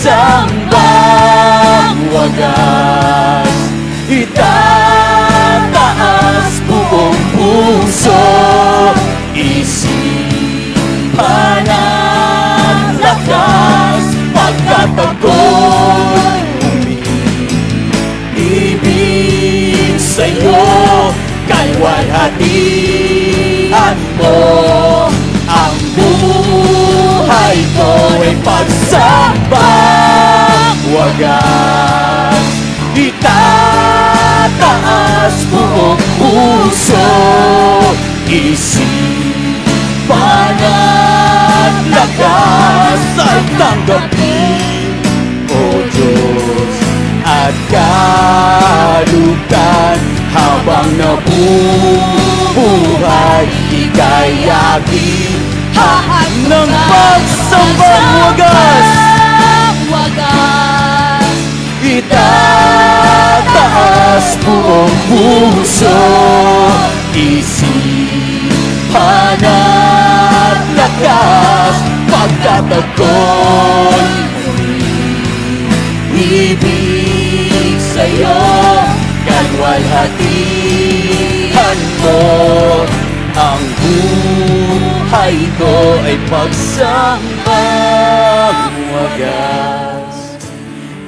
pagsambang wagas. Itataas buong puso, isipan at lakas, pagkat ako'y umiibig sa'yo. Kalwalhatian mo ang buhay ko ay pagsambang wagas. Itataas buong puso, isipan at lakas ay tanggapin, O Diyos, at kalugdan. Habang nabubuhay, ika'y aking hahag ng pagsambang wagas. Itataas buong puso, isipan at lakas, pagkat ako'y ibig sa'yo. Kalwalhatian mo ang buhay ko ay pagsambang wagas.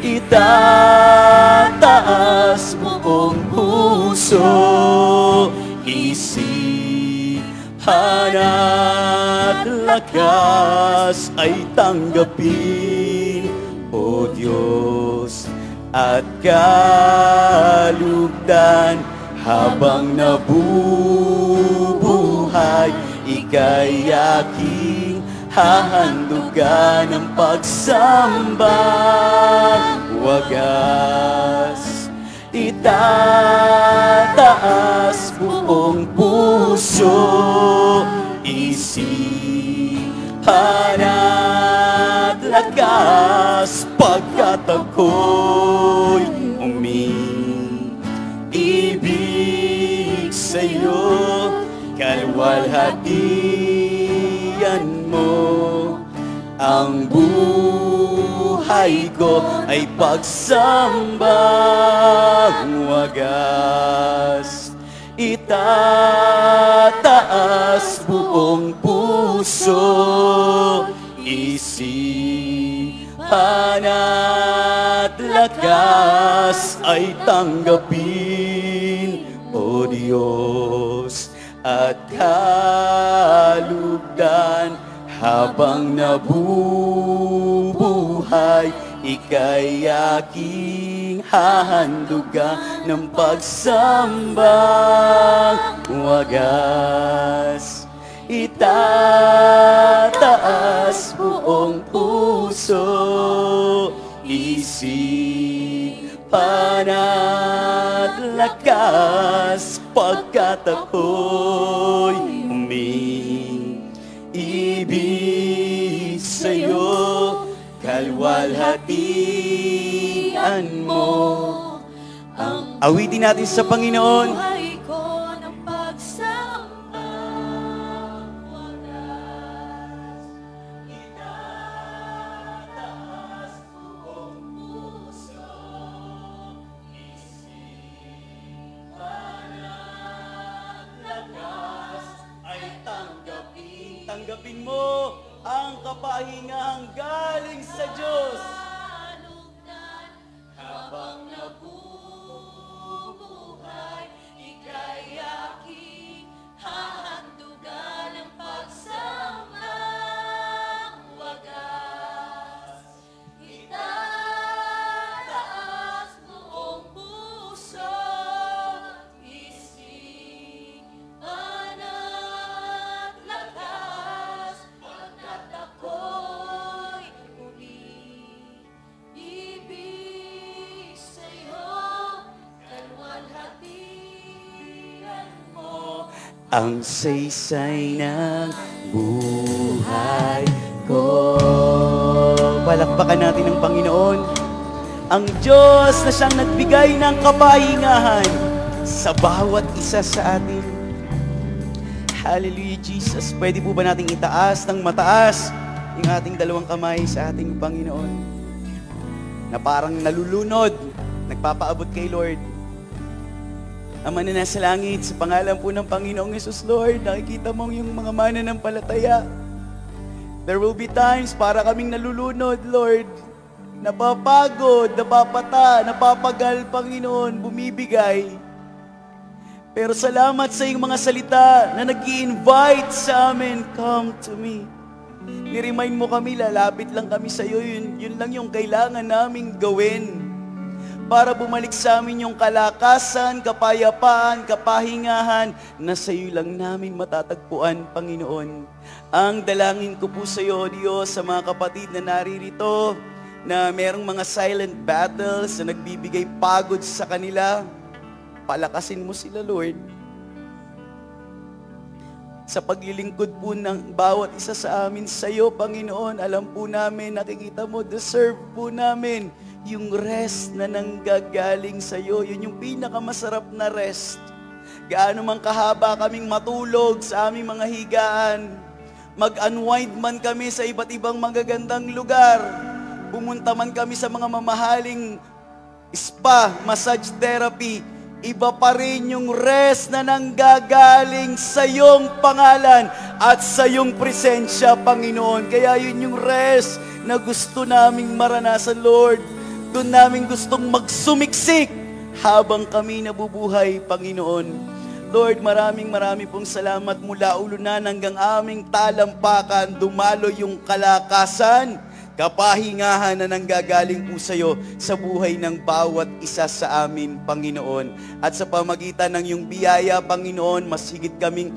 Itataas buong puso, isipan at lakas ay tanggapin, O Diyos, at kalugdan. Habang nabubuhay, ika'y aking hahandugan ng pagsambang wagas. Itataas buong puso, isipan at lakas, pagkat ako'y umiibig sa'yo. Kalwalhatian mo ang buhay ko ay pagsambang wagas. Itataas buong puso, isipan at lakas ay tanggapin, O Diyos, at kalugdan. Habang nabubuhay, ika'y aking hahandugan ng pagsambang wagas. Itataas buong puso, isipan at lakas, pagkat ako'y umiibig sa'yo. Kalwalhatian mo ang awitin natin sa Panginoon.
Buhay ko ng pagsambang wagas. Itataas buong puso, isipan at lakas
Ay tanggapin mo ang kapahingahang galing sa Diyos.
kalugdan. Habang nabubuhay, ika'y aking hahandugan ng pagsambang wagas. Itataas buong puso, isipan at lakas, pagkat ako'y umiibig sa'yo. Kalwalhatian mo
Ang saysay ng buhay ko. Palakpakan natin ang Panginoon, ang Diyos na siyang nagbigay ng kapahingahan sa bawat isa sa atin. Hallelujah, Jesus. Pwede po ba nating itaas ng mataas yung ating dalawang kamay sa ating Panginoon? na parang nalulunod, nagpapaabot kay Lord. Ama na nasa langit, sa pangalan po ng Panginoong Yesus, Lord, nakikita mo yung mga mananampalataya. There will be times para kaming nalulunod, Lord. Napapagod, napapata, napapagal, Panginoon, bumibigay. Pero salamat sa iyong mga salita na nag-i-invite sa amin, come to me. Ni-remind mo kami, lalapit lang kami sa iyo, yun lang yung kailangan naming gawin. Para bumalik sa amin yung kalakasan, kapayapaan, kapahingahan na sa iyo lang namin matatagpuan, Panginoon. Ang dalangin ko po sa iyo, Diyos, sa mga kapatid na naririto, na merong mga silent battles na nagbibigay pagod sa kanila, palakasin mo sila, Lord. Sa paglilingkod po ng bawat isa sa amin sa iyo, Panginoon, alam po namin, nakikita mo, deserve po namin yung rest na nanggagaling sa iyo. Yun yung pinakamasarap na rest. Gaano man kahaba kaming matulog sa aming mga higaan, mag-unwind man kami sa iba't ibang magagandang lugar, pumunta man kami sa mga mamahaling spa, massage therapy, iba pa rin yung rest na nanggagaling sa iyong pangalan at sa iyong presensya, Panginoon. Kaya yun yung rest na gusto naming maranasan, Lord. Doon namin gustong magsumiksik habang kami nabubuhay, Panginoon. Lord, maraming pong salamat mula ulunan hanggang aming talampakan, dumalo yung kalakasan, kapahingahan na nanggagaling po sa iyo sa buhay ng bawat isa sa amin, Panginoon. At sa pamagitan ng iyong biyaya, Panginoon, mas higit kaming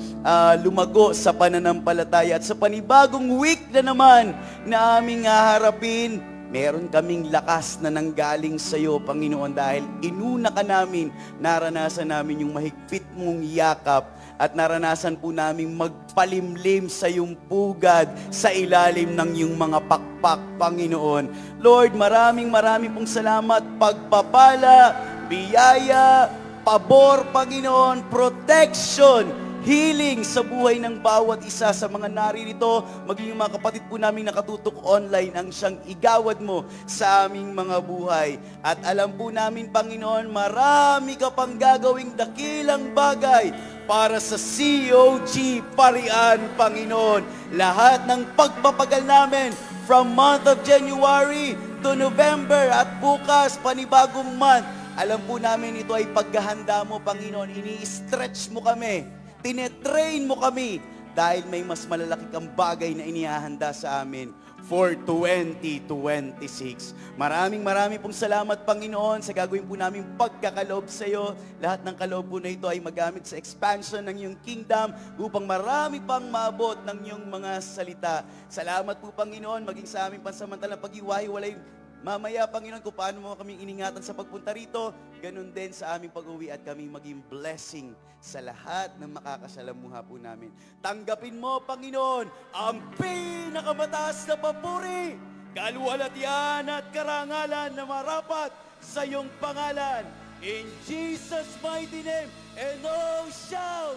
lumago sa pananampalataya. At sa panibagong week na naman na aming haharapin, meron kaming lakas na nanggaling sa iyo, Panginoon, dahil inuna ka namin, naranasan namin yung mahigpit mong yakap at naranasan po namin magpalimlim sa iyong pugad sa ilalim ng iyong mga pakpak, Panginoon. Lord, maraming pong salamat, pagpapala, biyaya, pabor, Panginoon, protection, healing sa buhay ng bawat isa sa mga naririto, maging yung mga kapatid po namin nakatutok online, ang siyang igawad mo sa aming mga buhay. At alam po namin, Panginoon, marami ka pang gagawing dakilang bagay para sa COG Parian, Panginoon. Lahat ng pagpapagal namin from month of January to November at bukas, panibagong month, alam po namin ito ay paghahanda mo, Panginoon. Ini-stretch mo kami, tinetrain mo kami dahil may mas malalaki kang bagay na inihahanda sa amin for 2026. Maraming pong salamat, Panginoon, sa gagawin po namin pagkakaloob sa iyo. Lahat ng kaloob po na ito ay magamit sa expansion ng iyong kingdom upang marami pang maabot ng iyong mga salita. Salamat po, Panginoon, maging sa aming pansamantalang pag-iwahiwalay mamaya, Panginoon, kung paano mo kaming iningatan sa pagpunta rito, ganun din sa aming pag-uwi at kami maging blessing sa lahat ng makakasalamuha po namin. Tanggapin mo, Panginoon, ang pinakamataas na papuri, kaluwalhatian at karangalan na marapat sa iyong pangalan. In Jesus' mighty name, and all shout!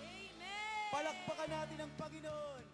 Amen!
Palakpakan natin ang Panginoon!